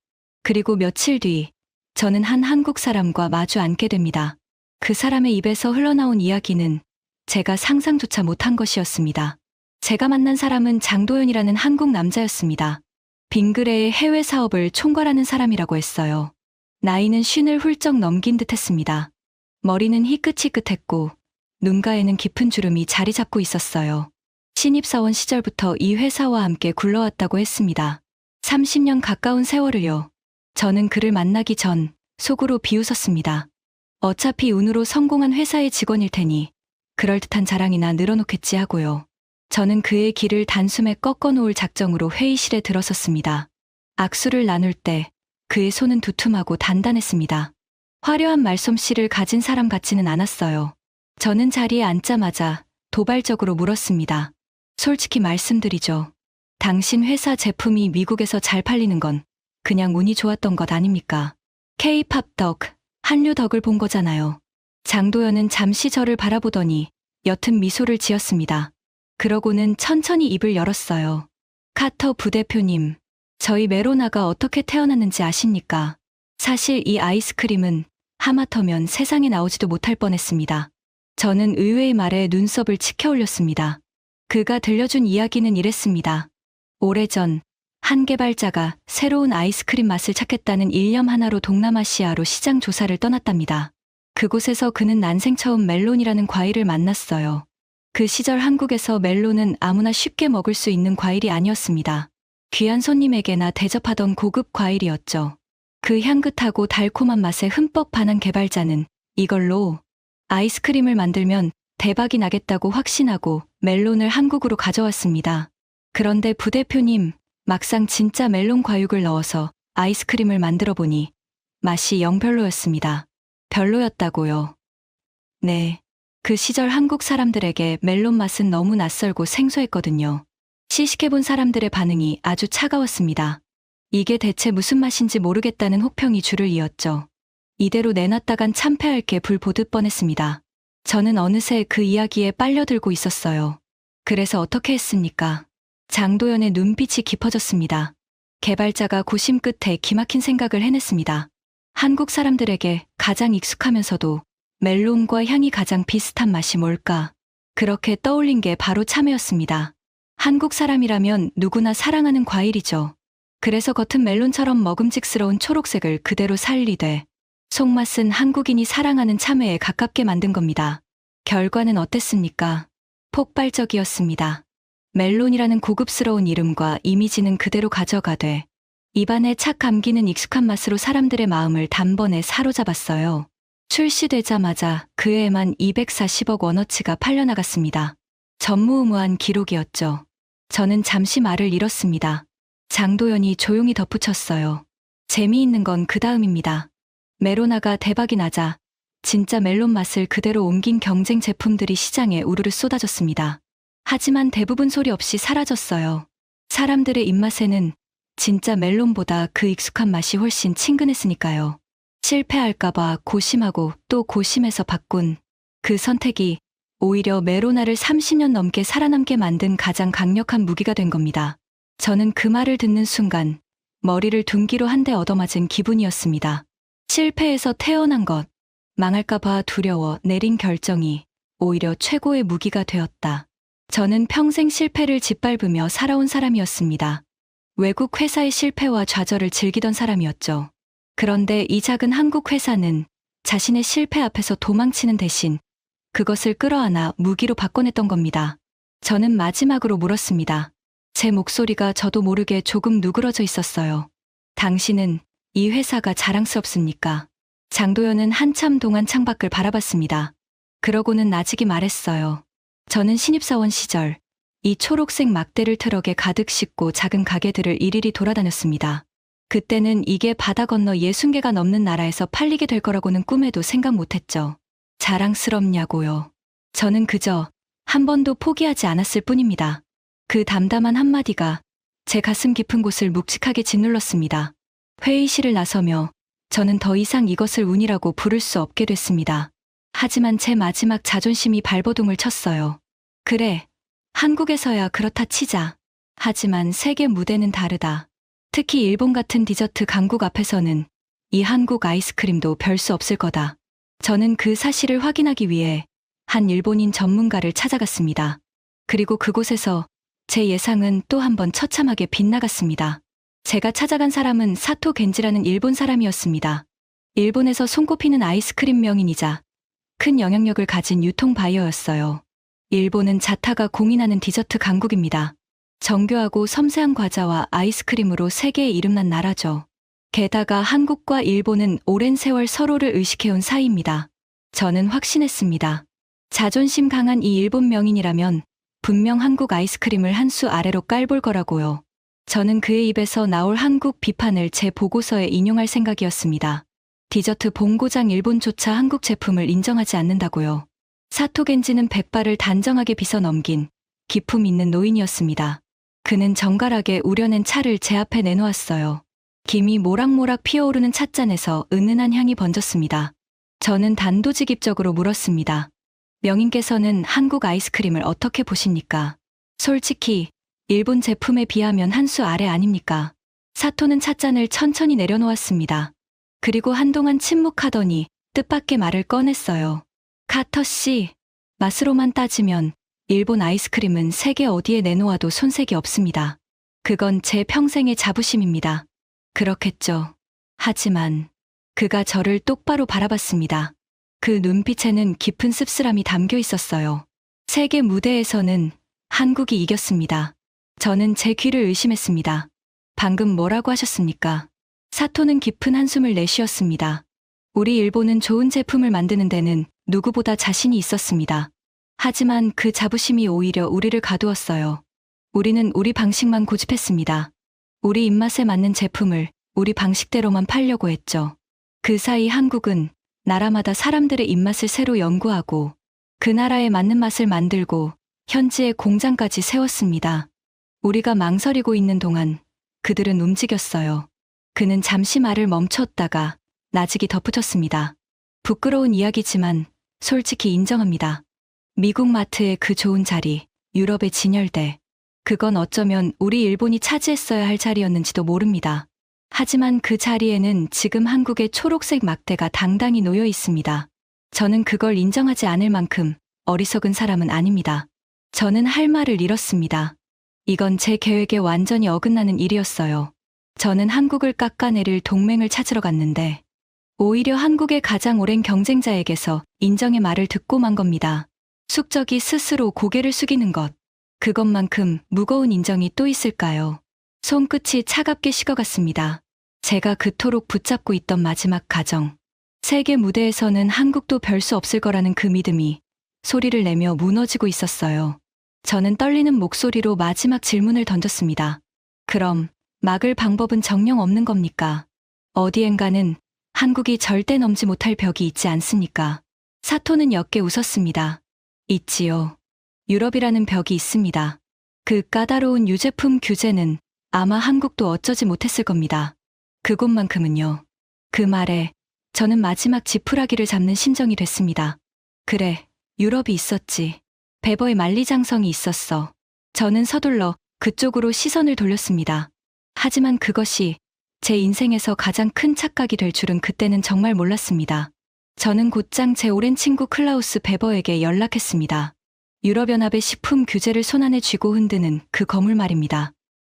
그리고 며칠 뒤 저는 한 한국 사람과 마주 앉게 됩니다. 그 사람의 입에서 흘러나온 이야기는 제가 상상조차 못한 것이었습니다. 제가 만난 사람은 장도연이라는 한국 남자였습니다. 빙그레의 해외 사업을 총괄하는 사람이라고 했어요. 나이는 50을 훌쩍 넘긴 듯했습니다. 머리는 희끗희끗했고 눈가에는 깊은 주름이 자리 잡고 있었어요. 신입사원 시절부터 이 회사와 함께 굴러왔다고 했습니다. 30년 가까운 세월을요. 저는 그를 만나기 전 속으로 비웃었습니다. 어차피 운으로 성공한 회사의 직원일 테니 그럴듯한 자랑이나 늘어놓겠지 하고요. 저는 그의 길을 단숨에 꺾어놓을 작정으로 회의실에 들어섰습니다. 악수를 나눌 때 그의 손은 두툼하고 단단했습니다. 화려한 말솜씨를 가진 사람 같지는 않았어요. 저는 자리에 앉자마자 도발적으로 물었습니다. 솔직히 말씀드리죠. 당신 회사 제품이 미국에서 잘 팔리는 건 그냥 운이 좋았던 것 아닙니까? K-팝 덕, 한류 덕을 본 거잖아요. 장도연은 잠시 저를 바라보더니 옅은 미소를 지었습니다. 그러고는 천천히 입을 열었어요. 카터 부대표님, 저희 메로나가 어떻게 태어났는지 아십니까? 사실 이 아이스크림은 하마터면 세상에 나오지도 못할 뻔했습니다. 저는 의외의 말에 눈썹을 치켜 올렸습니다. 그가 들려준 이야기는 이랬습니다. 오래전 한 개발자가 새로운 아이스크림 맛을 찾겠다는 일념 하나로 동남아시아로 시장 조사를 떠났답니다. 그곳에서 그는 난생 처음 멜론이라는 과일을 만났어요. 그 시절 한국에서 멜론은 아무나 쉽게 먹을 수 있는 과일이 아니었습니다. 귀한 손님에게나 대접하던 고급 과일이었죠. 그 향긋하고 달콤한 맛에 흠뻑 반한 개발자는 이걸로 아이스크림을 만들면 대박이 나겠다고 확신하고 멜론을 한국으로 가져왔습니다. 그런데 부대표님, 막상 진짜 멜론 과육을 넣어서 아이스크림을 만들어 보니 맛이 영 별로였습니다. 별로였다고요? 네. 그 시절 한국 사람들에게 멜론 맛은 너무 낯설고 생소했거든요. 시식해본 사람들의 반응이 아주 차가웠습니다. 이게 대체 무슨 맛인지 모르겠다는 혹평이 줄을 이었죠. 이대로 내놨다간 참패할 게 불 보듯 뻔했습니다. 저는 어느새 그 이야기에 빨려들고 있었어요. 그래서 어떻게 했습니까? 장도연의 눈빛이 깊어졌습니다. 개발자가 고심 끝에 기막힌 생각을 해냈습니다. 한국 사람들에게 가장 익숙하면서도 멜론과 향이 가장 비슷한 맛이 뭘까? 그렇게 떠올린 게 바로 참외였습니다. 한국 사람이라면 누구나 사랑하는 과일이죠. 그래서 겉은 멜론처럼 먹음직스러운 초록색을 그대로 살리되 속맛은 한국인이 사랑하는 참외에 가깝게 만든 겁니다. 결과는 어땠습니까? 폭발적이었습니다. 멜론이라는 고급스러운 이름과 이미지는 그대로 가져가되 입안에 착 감기는 익숙한 맛으로 사람들의 마음을 단번에 사로잡았어요. 출시되자마자 그 해에만 240억 원어치가 팔려나갔습니다. 전무후무한 기록이었죠. 저는 잠시 말을 잃었습니다. 장도연이 조용히 덧붙였어요. 재미있는 건 그 다음입니다. 메로나가 대박이 나자 진짜 멜론 맛을 그대로 옮긴 경쟁 제품들이 시장에 우르르 쏟아졌습니다. 하지만 대부분 소리 없이 사라졌어요. 사람들의 입맛에는 진짜 멜론보다 그 익숙한 맛이 훨씬 친근했으니까요. 실패할까봐 고심하고 또 고심해서 바꾼 그 선택이 오히려 메로나를 30년 넘게 살아남게 만든 가장 강력한 무기가 된 겁니다. 저는 그 말을 듣는 순간 머리를 둔기로 한 대 얻어맞은 기분이었습니다. 실패해서 태어난 것, 망할까봐 두려워 내린 결정이 오히려 최고의 무기가 되었다. 저는 평생 실패를 짓밟으며 살아온 사람이었습니다. 외국 회사의 실패와 좌절을 즐기던 사람이었죠. 그런데 이 작은 한국 회사는 자신의 실패 앞에서 도망치는 대신 그것을 끌어안아 무기로 바꿔냈던 겁니다. 저는 마지막으로 물었습니다. 제 목소리가 저도 모르게 조금 누그러져 있었어요. 당신은 이 회사가 자랑스럽습니까? 장도연은 한참 동안 창밖을 바라봤습니다. 그러고는 나직이 말했어요. 저는 신입사원 시절 이 초록색 막대를 트럭에 가득 싣고 작은 가게들을 일일이 돌아다녔습니다. 그때는 이게 바다 건너 60개가 넘는 나라에서 팔리게 될 거라고는 꿈에도 생각 못했죠. 자랑스럽냐고요. 저는 그저 한 번도 포기하지 않았을 뿐입니다. 그 담담한 한마디가 제 가슴 깊은 곳을 묵직하게 짓눌렀습니다. 회의실을 나서며 저는 더 이상 이것을 운이라고 부를 수 없게 됐습니다. 하지만 제 마지막 자존심이 발버둥을 쳤어요. 그래, 한국에서야 그렇다 치자. 하지만 세계 무대는 다르다. 특히 일본 같은 디저트 강국 앞에서는 이 한국 아이스크림도 별 수 없을 거다. 저는 그 사실을 확인하기 위해 한 일본인 전문가를 찾아갔습니다. 그리고 그곳에서 제 예상은 또 한 번 처참하게 빗나갔습니다. 제가 찾아간 사람은 사토 겐지라는 일본 사람이었습니다. 일본에서 손꼽히는 아이스크림 명인이자 큰 영향력을 가진 유통 바이어였어요. 일본은 자타가 공인하는 디저트 강국입니다. 정교하고 섬세한 과자와 아이스크림으로 세계에 이름난 나라죠. 게다가 한국과 일본은 오랜 세월 서로를 의식해온 사이입니다. 저는 확신했습니다. 자존심 강한 이 일본 명인이라면 분명 한국 아이스크림을 한 수 아래로 깔볼 거라고요. 저는 그의 입에서 나올 한국 비판을 제 보고서에 인용할 생각이었습니다. 디저트 본고장 일본조차 한국 제품을 인정하지 않는다고요. 사토 겐지는 백발을 단정하게 빗어넘긴 기품 있는 노인이었습니다. 그는 정갈하게 우려낸 차를 제 앞에 내놓았어요. 김이 모락모락 피어오르는 찻잔에서 은은한 향이 번졌습니다. 저는 단도직입적으로 물었습니다. 명인께서는 한국 아이스크림을 어떻게 보십니까? 솔직히 일본 제품에 비하면 한 수 아래 아닙니까? 사토는 찻잔을 천천히 내려놓았습니다. 그리고 한동안 침묵하더니 뜻밖의 말을 꺼냈어요. 카터 씨, 맛으로만 따지면 일본 아이스크림은 세계 어디에 내놓아도 손색이 없습니다. 그건 제 평생의 자부심입니다. 그렇겠죠. 하지만 그가 저를 똑바로 바라봤습니다. 그 눈빛에는 깊은 씁쓸함이 담겨 있었어요. 세계 무대에서는 한국이 이겼습니다. 저는 제 귀를 의심했습니다. 방금 뭐라고 하셨습니까? 사토는 깊은 한숨을 내쉬었습니다. 우리 일본은 좋은 제품을 만드는 데는 누구보다 자신이 있었습니다. 하지만 그 자부심이 오히려 우리를 가두었어요. 우리는 우리 방식만 고집했습니다. 우리 입맛에 맞는 제품을 우리 방식대로만 팔려고 했죠. 그 사이 한국은 나라마다 사람들의 입맛을 새로 연구하고 그 나라에 맞는 맛을 만들고 현지에 공장까지 세웠습니다. 우리가 망설이고 있는 동안 그들은 움직였어요. 그는 잠시 말을 멈췄다가 나직이 덧붙였습니다. 부끄러운 이야기지만 솔직히 인정합니다. 미국 마트의 그 좋은 자리, 유럽의 진열대. 그건 어쩌면 우리 일본이 차지했어야 할 자리였는지도 모릅니다. 하지만 그 자리에는 지금 한국의 초록색 막대가 당당히 놓여 있습니다. 저는 그걸 인정하지 않을 만큼 어리석은 사람은 아닙니다. 저는 할 말을 잃었습니다. 이건 제 계획에 완전히 어긋나는 일이었어요. 저는 한국을 깎아내릴 동맹을 찾으러 갔는데 오히려 한국의 가장 오랜 경쟁자에게서 인정의 말을 듣고 만 겁니다. 숙적이 스스로 고개를 숙이는 것. 그것만큼 무거운 인정이 또 있을까요? 손끝이 차갑게 식어갔습니다. 제가 그토록 붙잡고 있던 마지막 가정. 세계 무대에서는 한국도 별 수 없을 거라는 그 믿음이 소리를 내며 무너지고 있었어요. 저는 떨리는 목소리로 마지막 질문을 던졌습니다. 그럼 막을 방법은 정녕 없는 겁니까? 어디엔가는 한국이 절대 넘지 못할 벽이 있지 않습니까? 사토는 옅게 웃었습니다. 있지요. 유럽이라는 벽이 있습니다. 그 까다로운 유제품 규제는 아마 한국도 어쩌지 못했을 겁니다. 그곳만큼은요. 그 말에 저는 마지막 지푸라기를 잡는 심정이 됐습니다. 그래, 유럽이 있었지. 베버의 만리장성이 있었어. 저는 서둘러 그쪽으로 시선을 돌렸습니다. 하지만 그것이 제 인생에서 가장 큰 착각이 될 줄은 그때는 정말 몰랐습니다. 저는 곧장 제 오랜 친구 클라우스 베버에게 연락했습니다. 유럽연합의 식품 규제를 손안에 쥐고 흔드는 그 거물 말입니다.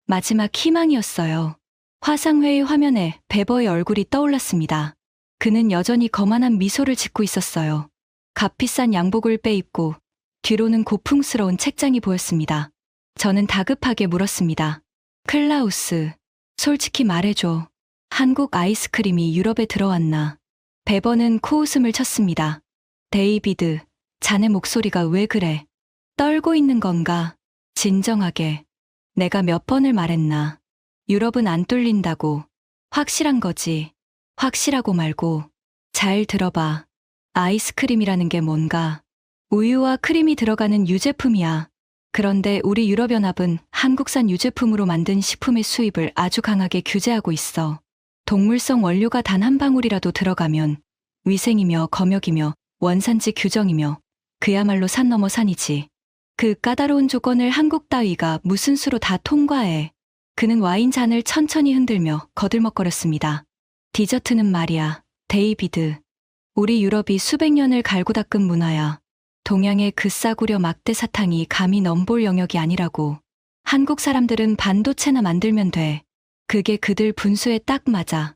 마지막 희망이었어요. 화상회의 화면에 베버의 얼굴이 떠올랐습니다. 그는 여전히 거만한 미소를 짓고 있었어요. 값비싼 양복을 빼입고 뒤로는 고풍스러운 책장이 보였습니다. 저는 다급하게 물었습니다. 클라우스, 솔직히 말해줘. 한국 아이스크림이 유럽에 들어왔나? 베버는 코웃음을 쳤습니다. 데이비드, 자네 목소리가 왜 그래? 떨고 있는 건가? 진정하게. 내가 몇 번을 말했나? 유럽은 안 뚫린다고. 확실한 거지. 확실하고 말고. 잘 들어봐. 아이스크림이라는 게 뭔가? 우유와 크림이 들어가는 유제품이야. 그런데 우리 유럽연합은 한국산 유제품으로 만든 식품의 수입을 아주 강하게 규제하고 있어. 동물성 원료가 단 한 방울이라도 들어가면 위생이며 검역이며 원산지 규정이며 그야말로 산 넘어 산이지. 그 까다로운 조건을 한국 따위가 무슨 수로 다 통과해. 그는 와인 잔을 천천히 흔들며 거들먹거렸습니다. 디저트는 말이야, 데이비드. 우리 유럽이 수백 년을 갈고 닦은 문화야. 동양의 그 싸구려 막대 사탕이 감히 넘볼 영역이 아니라고. 한국 사람들은 반도체나 만들면 돼. 그게 그들 분수에 딱 맞아.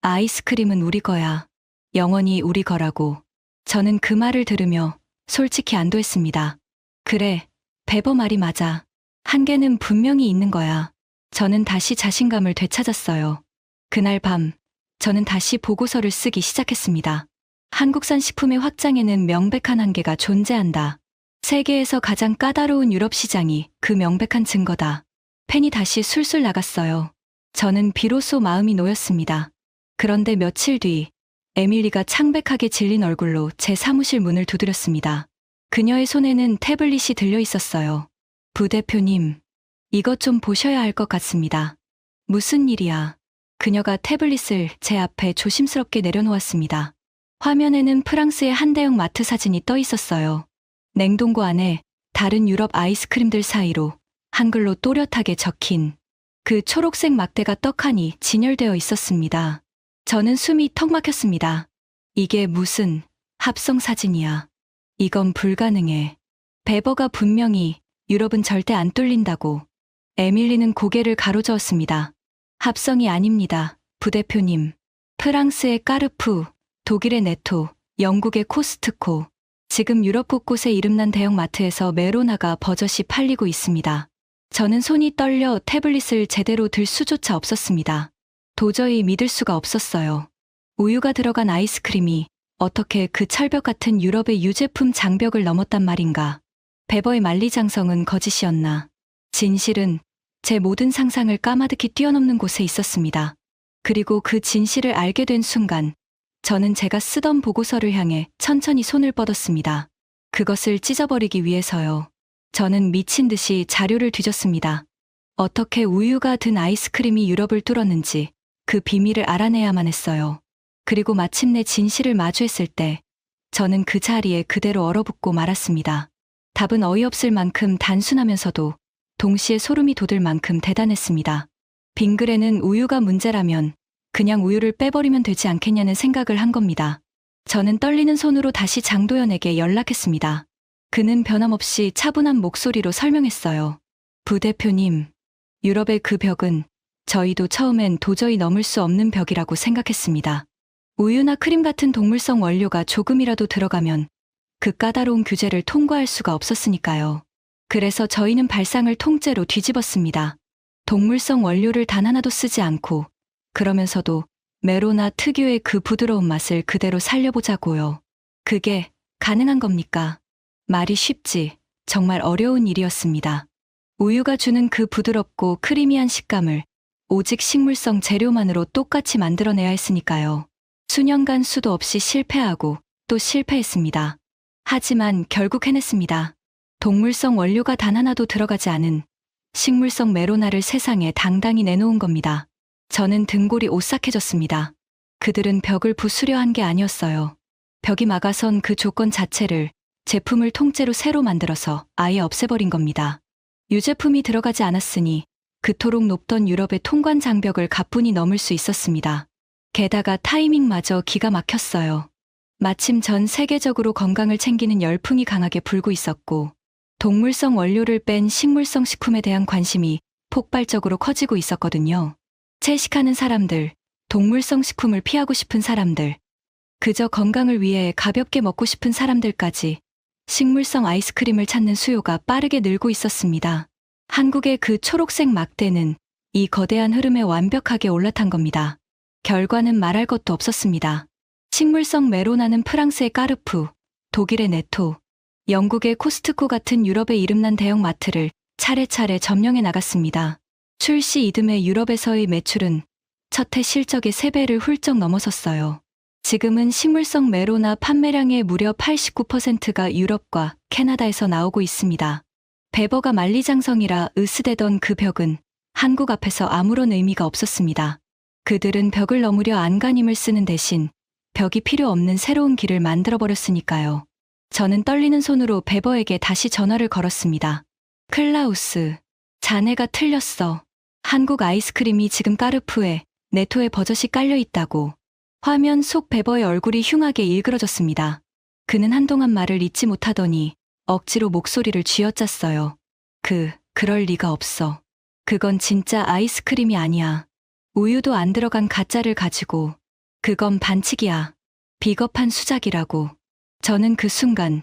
아이스크림은 우리 거야. 영원히 우리 거라고. 저는 그 말을 들으며 솔직히 안도했습니다. 그래, 베버 말이 맞아. 한계는 분명히 있는 거야. 저는 다시 자신감을 되찾았어요. 그날 밤, 저는 다시 보고서를 쓰기 시작했습니다. 한국산 식품의 확장에는 명백한 한계가 존재한다. 세계에서 가장 까다로운 유럽 시장이 그 명백한 증거다. 펜이 다시 술술 나갔어요. 저는 비로소 마음이 놓였습니다. 그런데 며칠 뒤, 에밀리가 창백하게 질린 얼굴로 제 사무실 문을 두드렸습니다. 그녀의 손에는 태블릿이 들려 있었어요. 부대표님, 이것 좀 보셔야 할 것 같습니다. 무슨 일이야? 그녀가 태블릿을 제 앞에 조심스럽게 내려놓았습니다. 화면에는 프랑스의 한 대형 마트 사진이 떠 있었어요. 냉동고 안에 다른 유럽 아이스크림들 사이로 한글로 또렷하게 적힌 그 초록색 막대가 떡하니 진열되어 있었습니다. 저는 숨이 턱 막혔습니다. 이게 무슨 합성 사진이야. 이건 불가능해. 베버가 분명히 유럽은 절대 안 뚫린다고. 에밀리는 고개를 가로저었습니다. 합성이 아닙니다, 부대표님. 프랑스의 까르푸, 독일의 네토, 영국의 코스트코, 지금 유럽 곳곳에 이름난 대형 마트에서 메로나가 버젓이 팔리고 있습니다. 저는 손이 떨려 태블릿을 제대로 들 수조차 없었습니다. 도저히 믿을 수가 없었어요. 우유가 들어간 아이스크림이 어떻게 그 철벽 같은 유럽의 유제품 장벽을 넘었단 말인가. 베버의 만리장성은 거짓이었나. 진실은 제 모든 상상을 까마득히 뛰어넘는 곳에 있었습니다. 그리고 그 진실을 알게 된 순간, 저는 제가 쓰던 보고서를 향해 천천히 손을 뻗었습니다. 그것을 찢어버리기 위해서요. 저는 미친 듯이 자료를 뒤졌습니다. 어떻게 우유가 든 아이스크림이 유럽을 뚫었는지 그 비밀을 알아내야만 했어요. 그리고 마침내 진실을 마주했을 때 저는 그 자리에 그대로 얼어붙고 말았습니다. 답은 어이없을 만큼 단순하면서도 동시에 소름이 돋을 만큼 대단했습니다. 빙그레는 우유가 문제라면 그냥 우유를 빼버리면 되지 않겠냐는 생각을 한 겁니다. 저는 떨리는 손으로 다시 장도연에게 연락했습니다. 그는 변함없이 차분한 목소리로 설명했어요. 부대표님, 유럽의 그 벽은 저희도 처음엔 도저히 넘을 수 없는 벽이라고 생각했습니다. 우유나 크림 같은 동물성 원료가 조금이라도 들어가면 그 까다로운 규제를 통과할 수가 없었으니까요. 그래서 저희는 발상을 통째로 뒤집었습니다. 동물성 원료를 단 하나도 쓰지 않고 그러면서도 메로나 특유의 그 부드러운 맛을 그대로 살려보자고요. 그게 가능한 겁니까? 말이 쉽지 정말 어려운 일이었습니다. 우유가 주는 그 부드럽고 크리미한 식감을 오직 식물성 재료만으로 똑같이 만들어내야 했으니까요. 수년간 수도 없이 실패하고 또 실패했습니다. 하지만 결국 해냈습니다. 동물성 원료가 단 하나도 들어가지 않은 식물성 메로나를 세상에 당당히 내놓은 겁니다. 저는 등골이 오싹해졌습니다. 그들은 벽을 부수려 한 게 아니었어요. 벽이 막아선 그 조건 자체를 제품을 통째로 새로 만들어서 아예 없애버린 겁니다. 유제품이 들어가지 않았으니 그토록 높던 유럽의 통관 장벽을 가뿐히 넘을 수 있었습니다. 게다가 타이밍마저 기가 막혔어요. 마침 전 세계적으로 건강을 챙기는 열풍이 강하게 불고 있었고 동물성 원료를 뺀 식물성 식품에 대한 관심이 폭발적으로 커지고 있었거든요. 채식하는 사람들, 동물성 식품을 피하고 싶은 사람들, 그저 건강을 위해 가볍게 먹고 싶은 사람들까지 식물성 아이스크림을 찾는 수요가 빠르게 늘고 있었습니다. 한국의 그 초록색 막대는 이 거대한 흐름에 완벽하게 올라탄 겁니다. 결과는 말할 것도 없었습니다. 식물성 메로나는 프랑스의 까르푸, 독일의 네토, 영국의 코스트코 같은 유럽의 이름난 대형 마트를 차례차례 점령해 나갔습니다. 출시 이듬해 유럽에서의 매출은 첫 해 실적의 3배를 훌쩍 넘어섰어요. 지금은 식물성 메로나 판매량의 무려 89%가 유럽과 캐나다에서 나오고 있습니다. 배버가 만리장성이라 으스대던 그 벽은 한국 앞에서 아무런 의미가 없었습니다. 그들은 벽을 넘으려 안간힘을 쓰는 대신 벽이 필요 없는 새로운 길을 만들어버렸으니까요. 저는 떨리는 손으로 배버에게 다시 전화를 걸었습니다. 클라우스, 자네가 틀렸어. 한국 아이스크림이 지금 까르푸에, 네토에 버젓이 깔려있다고. 화면 속 배버의 얼굴이 흉하게 일그러졌습니다. 그는 한동안 말을 잇지 못하더니 억지로 목소리를 쥐어짰어요. 그럴 리가 없어. 그건 진짜 아이스크림이 아니야. 우유도 안 들어간 가짜를 가지고. 그건 반칙이야. 비겁한 수작이라고. 저는 그 순간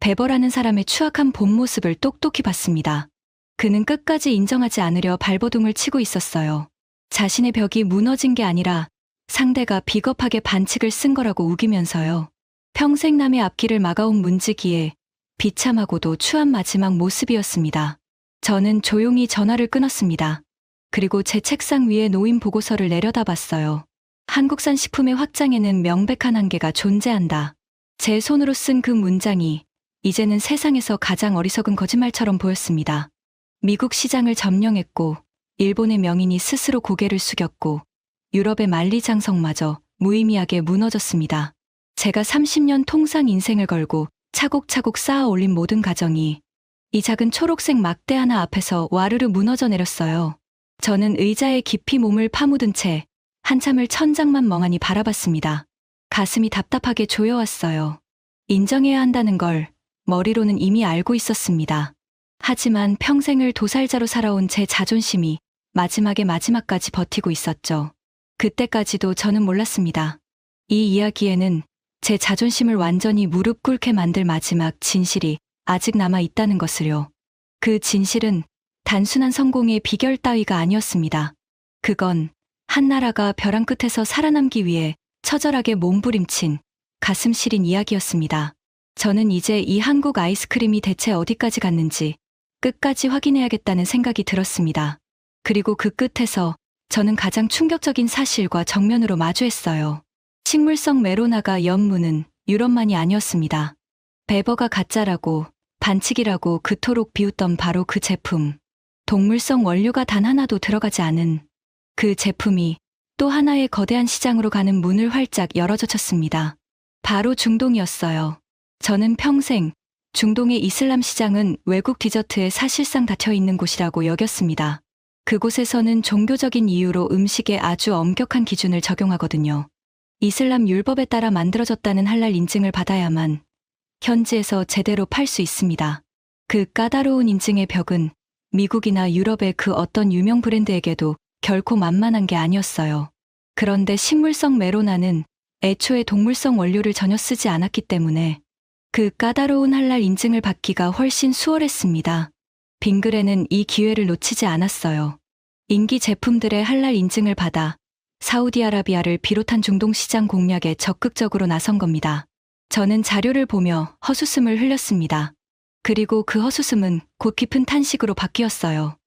배버라는 사람의 추악한 본 모습을 똑똑히 봤습니다. 그는 끝까지 인정하지 않으려 발버둥을 치고 있었어요. 자신의 벽이 무너진 게 아니라 상대가 비겁하게 반칙을 쓴 거라고 우기면서요. 평생 남의 앞길을 막아온 문지기에 비참하고도 추한 마지막 모습이었습니다. 저는 조용히 전화를 끊었습니다. 그리고 제 책상 위에 놓인 보고서를 내려다봤어요. 한국산 식품의 확장에는 명백한 한계가 존재한다. 제 손으로 쓴 그 문장이 이제는 세상에서 가장 어리석은 거짓말처럼 보였습니다. 미국 시장을 점령했고 일본의 명인이 스스로 고개를 숙였고 유럽의 만리장성마저 무의미하게 무너졌습니다. 제가 30년 통상 인생을 걸고 차곡차곡 쌓아 올린 모든 가정이 이 작은 초록색 막대 하나 앞에서 와르르 무너져 내렸어요. 저는 의자에 깊이 몸을 파묻은 채 한참을 천장만 멍하니 바라봤습니다. 가슴이 답답하게 조여왔어요. 인정해야 한다는 걸 머리로는 이미 알고 있었습니다. 하지만 평생을 도살자로 살아온 제 자존심이 마지막까지 버티고 있었죠. 그때까지도 저는 몰랐습니다. 이 이야기에는 제 자존심을 완전히 무릎 꿇게 만들 마지막 진실이 아직 남아 있다는 것을요. 그 진실은 단순한 성공의 비결 따위가 아니었습니다. 그건 한 나라가 벼랑 끝에서 살아남기 위해 처절하게 몸부림친 가슴 시린 이야기였습니다. 저는 이제 이 한국 아이스크림이 대체 어디까지 갔는지 끝까지 확인해야겠다는 생각이 들었습니다. 그리고 그 끝에서 저는 가장 충격적인 사실과 정면으로 마주했어요. 식물성 메로나가 연무는 유럽만이 아니었습니다. 배버가 가짜라고 반칙이라고 그토록 비웃던 바로 그 제품. 동물성 원료가 단 하나도 들어가지 않은 그 제품이 또 하나의 거대한 시장으로 가는 문을 활짝 열어젖혔습니다. 바로 중동이었어요. 저는 평생 중동의 이슬람 시장은 외국 디저트에 사실상 닫혀있는 곳이라고 여겼습니다. 그곳에서는 종교적인 이유로 음식에 아주 엄격한 기준을 적용하거든요. 이슬람 율법에 따라 만들어졌다는 할랄 인증을 받아야만 현지에서 제대로 팔 수 있습니다. 그 까다로운 인증의 벽은 미국이나 유럽의 그 어떤 유명 브랜드에게도 결코 만만한 게 아니었어요. 그런데 식물성 메로나는 애초에 동물성 원료를 전혀 쓰지 않았기 때문에 그 까다로운 할랄 인증을 받기가 훨씬 수월했습니다. 빙그레는 이 기회를 놓치지 않았어요. 인기 제품들의 할랄 인증을 받아 사우디아라비아를 비롯한 중동 시장 공략에 적극적으로 나선 겁니다. 저는 자료를 보며 헛웃음을 흘렸습니다. 그리고 그 헛웃음은 곧 깊은 탄식으로 바뀌었어요.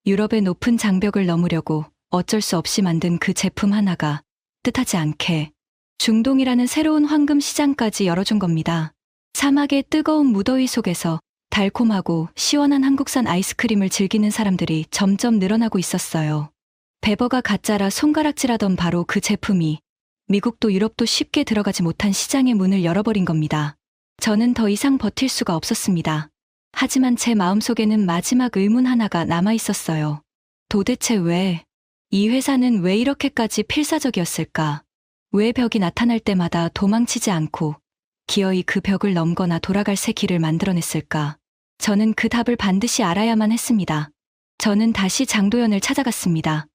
유럽의 높은 장벽을 넘으려고 어쩔 수 없이 만든 그 제품 하나가 뜻하지 않게 중동이라는 새로운 황금 시장까지 열어준 겁니다. 사막의 뜨거운 무더위 속에서 달콤하고 시원한 한국산 아이스크림을 즐기는 사람들이 점점 늘어나고 있었어요. 배버가 가짜라 손가락질하던 바로 그 제품이 미국도 유럽도 쉽게 들어가지 못한 시장의 문을 열어버린 겁니다. 저는 더 이상 버틸 수가 없었습니다. 하지만 제 마음속에는 마지막 의문 하나가 남아 있었어요. 도대체 이 회사는 왜 이렇게까지 필사적이었을까? 왜 벽이 나타날 때마다 도망치지 않고 기어이 그 벽을 넘거나 돌아갈 새 길을 만들어냈을까? 저는 그 답을 반드시 알아야만 했습니다. 저는 다시 장도연을 찾아갔습니다.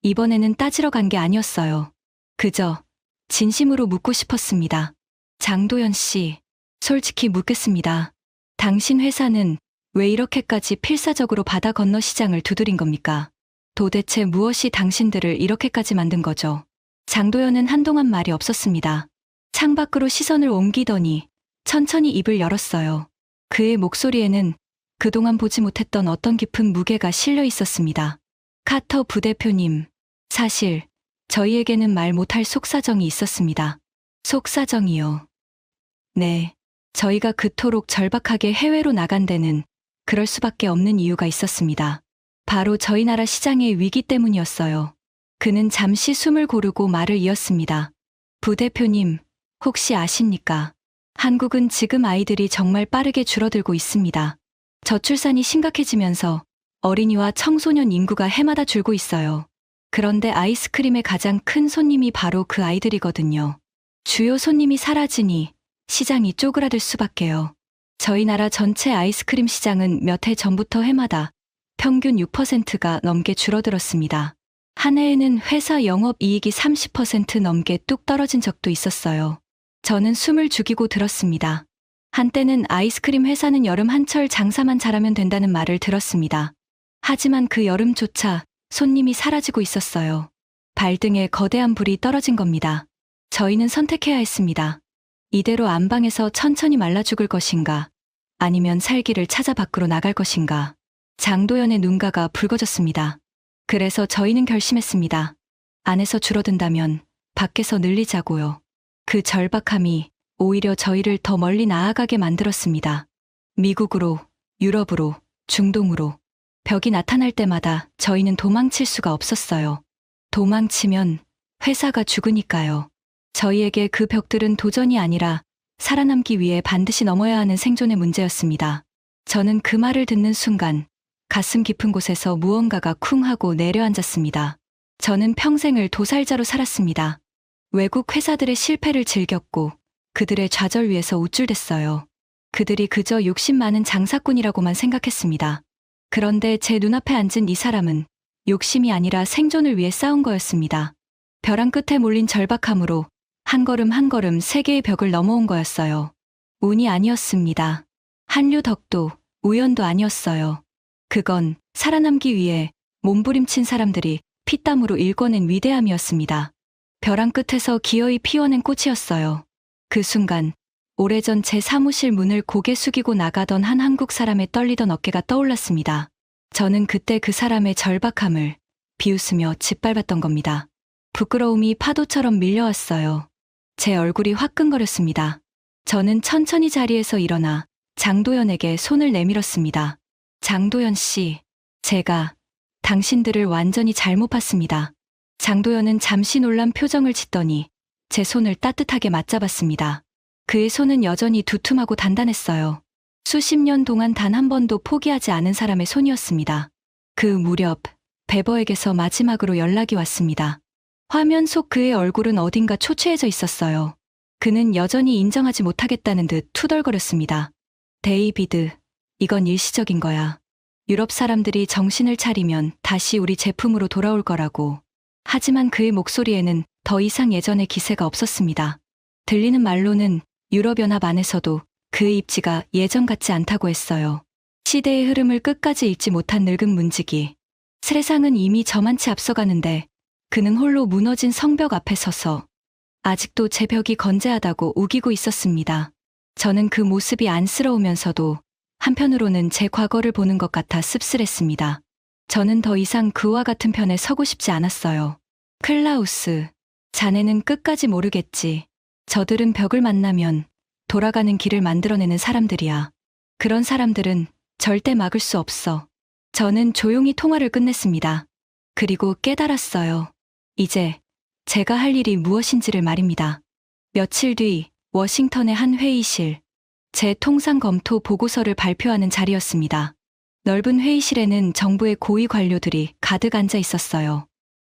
이번에는 따지러 간 게 아니었어요. 그저 진심으로 묻고 싶었습니다. 장도연 씨, 솔직히 묻겠습니다. 당신 회사는 왜 이렇게까지 필사적으로 바다 건너 시장을 두드린 겁니까? 도대체 무엇이 당신들을 이렇게까지 만든 거죠? 장도연은 한동안 말이 없었습니다. 창밖으로 시선을 옮기더니 천천히 입을 열었어요. 그의 목소리에는 그동안 보지 못했던 어떤 깊은 무게가 실려 있었습니다. 카터 부대표님, 사실 저희에게는 말 못할 속사정이 있었습니다. 속사정이요? 네, 저희가 그토록 절박하게 해외로 나간 데는 그럴 수밖에 없는 이유가 있었습니다. 바로 저희 나라 시장의 위기 때문이었어요. 그는 잠시 숨을 고르고 말을 이었습니다. 부대표님, 혹시 아십니까? 한국은 지금 아이들이 정말 빠르게 줄어들고 있습니다. 저출산이 심각해지면서 어린이와 청소년 인구가 해마다 줄고 있어요. 그런데 아이스크림의 가장 큰 손님이 바로 그 아이들이거든요. 주요 손님이 사라지니 시장이 쪼그라들 수밖에요. 저희 나라 전체 아이스크림 시장은 몇 해 전부터 해마다 평균 6%가 넘게 줄어들었습니다. 한 해에는 회사 영업이익이 30% 넘게 뚝 떨어진 적도 있었어요. 저는 숨을 죽이고 들었습니다. 한때는 아이스크림 회사는 여름 한철 장사만 잘하면 된다는 말을 들었습니다. 하지만 그 여름조차 손님이 사라지고 있었어요. 발등에 거대한 불이 떨어진 겁니다. 저희는 선택해야 했습니다. 이대로 안방에서 천천히 말라 죽을 것인가, 아니면 살기를 찾아 밖으로 나갈 것인가. 장도연의 눈가가 붉어졌습니다. 그래서 저희는 결심했습니다. 안에서 줄어든다면 밖에서 늘리자고요. 그 절박함이 오히려 저희를 더 멀리 나아가게 만들었습니다. 미국으로, 유럽으로, 중동으로 벽이 나타날 때마다 저희는 도망칠 수가 없었어요. 도망치면 회사가 죽으니까요. 저희에게 그 벽들은 도전이 아니라 살아남기 위해 반드시 넘어야 하는 생존의 문제였습니다. 저는 그 말을 듣는 순간 가슴 깊은 곳에서 무언가가 쿵 하고 내려앉았습니다. 저는 평생을 도살자로 살았습니다. 외국 회사들의 실패를 즐겼고 그들의 좌절 위에서 우쭐댔어요. 그들이 그저 욕심 많은 장사꾼이라고만 생각했습니다. 그런데 제 눈앞에 앉은 이 사람은 욕심이 아니라 생존을 위해 싸운 거였습니다. 벼랑 끝에 몰린 절박함으로 한 걸음 한 걸음 세계의 벽을 넘어온 거였어요. 운이 아니었습니다. 한류 덕도, 우연도 아니었어요. 그건 살아남기 위해 몸부림친 사람들이 피땀으로 일궈낸 위대함이었습니다. 벼랑 끝에서 기어이 피워낸 꽃이었어요. 그 순간 오래전 제 사무실 문을 고개 숙이고 나가던 한 한국 사람의 떨리던 어깨가 떠올랐습니다. 저는 그때 그 사람의 절박함을 비웃으며 짓밟았던 겁니다. 부끄러움이 파도처럼 밀려왔어요. 제 얼굴이 화끈거렸습니다. 저는 천천히 자리에서 일어나 장도연에게 손을 내밀었습니다. 장도연 씨, 제가 당신들을 완전히 잘못 봤습니다. 장도연은 잠시 놀란 표정을 짓더니 제 손을 따뜻하게 맞잡았습니다. 그의 손은 여전히 두툼하고 단단했어요. 수십 년 동안 단 한 번도 포기하지 않은 사람의 손이었습니다. 그 무렵 베버에게서 마지막으로 연락이 왔습니다. 화면 속 그의 얼굴은 어딘가 초췌해져 있었어요. 그는 여전히 인정하지 못하겠다는 듯 투덜거렸습니다. 데이비드, 이건 일시적인 거야. 유럽 사람들이 정신을 차리면 다시 우리 제품으로 돌아올 거라고. 하지만 그의 목소리에는 더 이상 예전의 기세가 없었습니다. 들리는 말로는 유럽연합 안에서도 그의 입지가 예전 같지 않다고 했어요. 시대의 흐름을 끝까지 읽지 못한 늙은 문지기. 세상은 이미 저만치 앞서가는데 그는 홀로 무너진 성벽 앞에 서서 아직도 제 벽이 건재하다고 우기고 있었습니다. 저는 그 모습이 안쓰러우면서도 한편으로는 제 과거를 보는 것 같아 씁쓸했습니다. 저는 더 이상 그와 같은 편에 서고 싶지 않았어요. 클라우스, 자네는 끝까지 모르겠지. 저들은 벽을 만나면 돌아가는 길을 만들어내는 사람들이야. 그런 사람들은 절대 막을 수 없어. 저는 조용히 통화를 끝냈습니다. 그리고 깨달았어요. 이제 제가 할 일이 무엇인지를 말입니다. 며칠 뒤 워싱턴의 한 회의실. 제 통상 검토 보고서를 발표하는 자리였습니다. 넓은 회의실에는 정부의 고위 관료들이 가득 앉아 있었어요.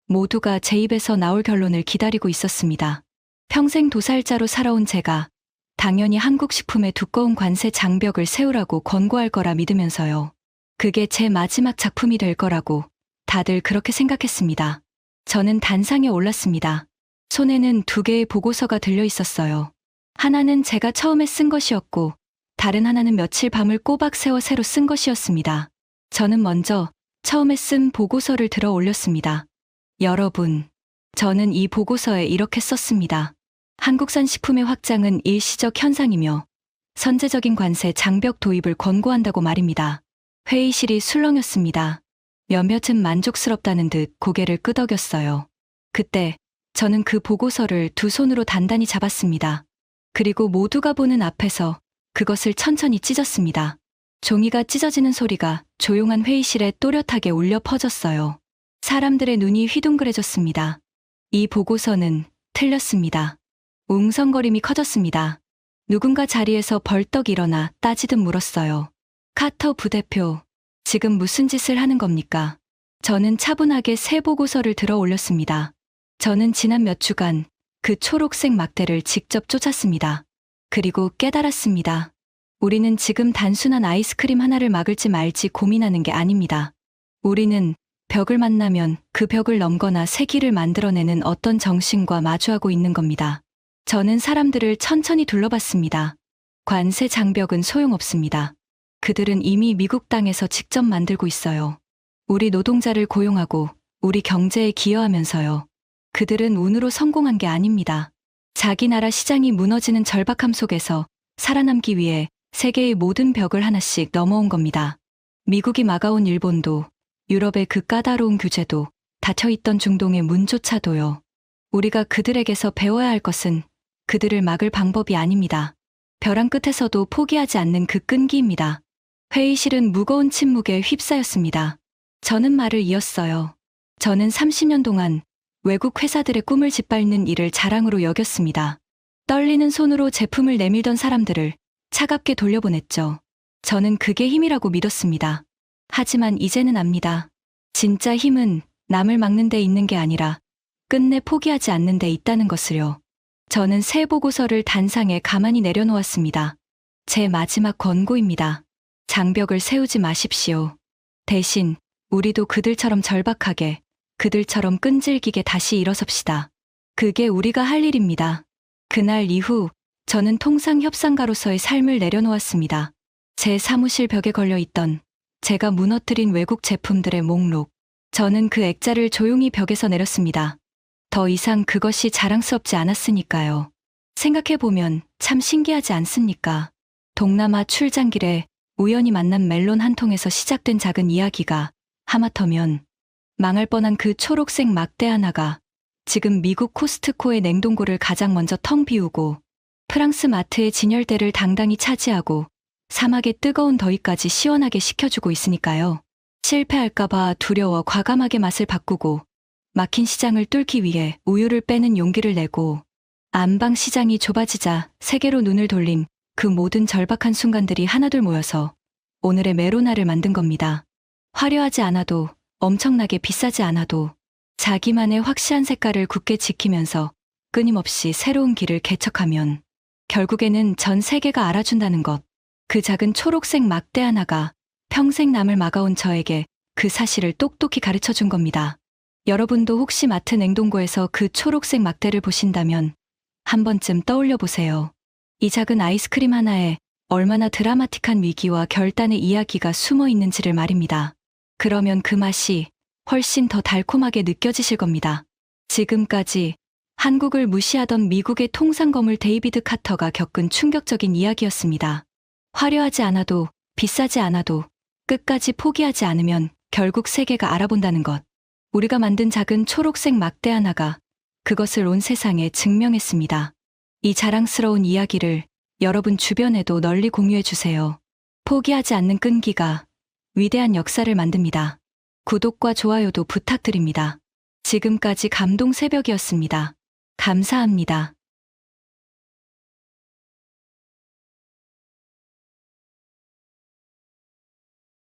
모두가 제 입에서 나올 결론을 기다리고 있었습니다. 평생 도살자로 살아온 제가 당연히 한국 식품에 두꺼운 관세 장벽을 세우라고 권고할 거라 믿으면서요. 그게 제 마지막 작품이 될 거라고 다들 그렇게 생각했습니다. 저는 단상에 올랐습니다. 손에는 2개의 보고서가 들려 있었어요. 하나는 제가 처음에 쓴 것이었고 다른 하나는 며칠 밤을 꼬박 새워 새로 쓴 것이었습니다. 저는 먼저 처음에 쓴 보고서를 들어 올렸습니다. 여러분, 저는 이 보고서에 이렇게 썼습니다. 한국산 식품의 확장은 일시적 현상이며 선제적인 관세 장벽 도입을 권고한다고 말입니다. 회의실이 술렁였습니다. 몇몇은 만족스럽다는 듯 고개를 끄덕였어요. 그때 저는 그 보고서를 2 손으로 단단히 잡았습니다. 그리고 모두가 보는 앞에서 그것을 천천히 찢었습니다. 종이가 찢어지는 소리가 조용한 회의실에 또렷하게 울려 퍼졌어요. 사람들의 눈이 휘둥그레졌습니다. 이 보고서는 틀렸습니다. 웅성거림이 커졌습니다. 누군가 자리에서 벌떡 일어나 따지듯 물었어요. 카터 부대표, 지금 무슨 짓을 하는 겁니까? 저는 차분하게 새 보고서를 들어 올렸습니다. 저는 지난 몇 주간 그 초록색 막대를 직접 쫓았습니다. 그리고 깨달았습니다. 우리는 지금 단순한 아이스크림 하나를 막을지 말지 고민하는 게 아닙니다. 우리는 벽을 만나면 그 벽을 넘거나 새 길을 만들어내는 어떤 정신과 마주하고 있는 겁니다. 저는 사람들을 천천히 둘러봤습니다. 관세 장벽은 소용없습니다. 그들은 이미 미국 땅에서 직접 만들고 있어요. 우리 노동자를 고용하고 우리 경제에 기여하면서요. 그들은 운으로 성공한 게 아닙니다. 자기 나라 시장이 무너지는 절박함 속에서 살아남기 위해 세계의 모든 벽을 하나씩 넘어온 겁니다. 미국이 막아온 일본도, 유럽의 그 까다로운 규제도, 닫혀있던 중동의 문조차도요. 우리가 그들에게서 배워야 할 것은 그들을 막을 방법이 아닙니다. 벼랑 끝에서도 포기하지 않는 그 끈기입니다. 회의실은 무거운 침묵에 휩싸였습니다. 저는 말을 이었어요. 저는 30년 동안 외국 회사들의 꿈을 짓밟는 일을 자랑으로 여겼습니다. 떨리는 손으로 제품을 내밀던 사람들을 차갑게 돌려보냈죠. 저는 그게 힘이라고 믿었습니다. 하지만 이제는 압니다. 진짜 힘은 남을 막는 데 있는 게 아니라 끝내 포기하지 않는 데 있다는 것을요. 저는 새 보고서를 단상에 가만히 내려놓았습니다. 제 마지막 권고입니다. 장벽을 세우지 마십시오. 대신 우리도 그들처럼 절박하게, 그들처럼 끈질기게 다시 일어섭시다. 그게 우리가 할 일입니다. 그날 이후 저는 통상협상가로서의 삶을 내려놓았습니다. 제 사무실 벽에 걸려있던 제가 무너뜨린 외국 제품들의 목록. 저는 그 액자를 조용히 벽에서 내렸습니다. 더 이상 그것이 자랑스럽지 않았으니까요. 생각해보면 참 신기하지 않습니까? 동남아 출장길에 우연히 만난 멜론 한 통에서 시작된 작은 이야기가 하마터면 망할 뻔한 그 초록색 막대 하나가 지금 미국 코스트코의 냉동고를 가장 먼저 텅 비우고 프랑스 마트의 진열대를 당당히 차지하고 사막의 뜨거운 더위까지 시원하게 식혀주고 있으니까요. 실패할까봐 두려워 과감하게 맛을 바꾸고 막힌 시장을 뚫기 위해 우유를 빼는 용기를 내고 안방 시장이 좁아지자 세계로 눈을 돌린 그 모든 절박한 순간들이 하나둘 모여서 오늘의 메로나를 만든 겁니다. 화려하지 않아도 엄청나게 비싸지 않아도 자기만의 확실한 색깔을 굳게 지키면서 끊임없이 새로운 길을 개척하면 결국에는 전 세계가 알아준다는 것. 그 작은 초록색 막대 하나가 평생 남을 막아온 저에게 그 사실을 똑똑히 가르쳐 준 겁니다. 여러분도 혹시 마트 냉동고에서 그 초록색 막대를 보신다면 한 번쯤 떠올려 보세요. 이 작은 아이스크림 하나에 얼마나 드라마틱한 위기와 결단의 이야기가 숨어 있는지를 말입니다. 그러면 그 맛이 훨씬 더 달콤하게 느껴지실 겁니다. 지금까지 한국을 무시하던 미국의 통상거물 데이비드 카터가 겪은 충격적인 이야기였습니다. 화려하지 않아도 비싸지 않아도 끝까지 포기하지 않으면 결국 세계가 알아본다는 것. 우리가 만든 작은 초록색 막대 하나가 그것을 온 세상에 증명했습니다. 이 자랑스러운 이야기를 여러분 주변에도 널리 공유해 주세요. 포기하지 않는 끈기가 위대한 역사를 만듭니다. 구독과 좋아요도 부탁드립니다. 지금까지 감동 새벽이었습니다. 감사합니다.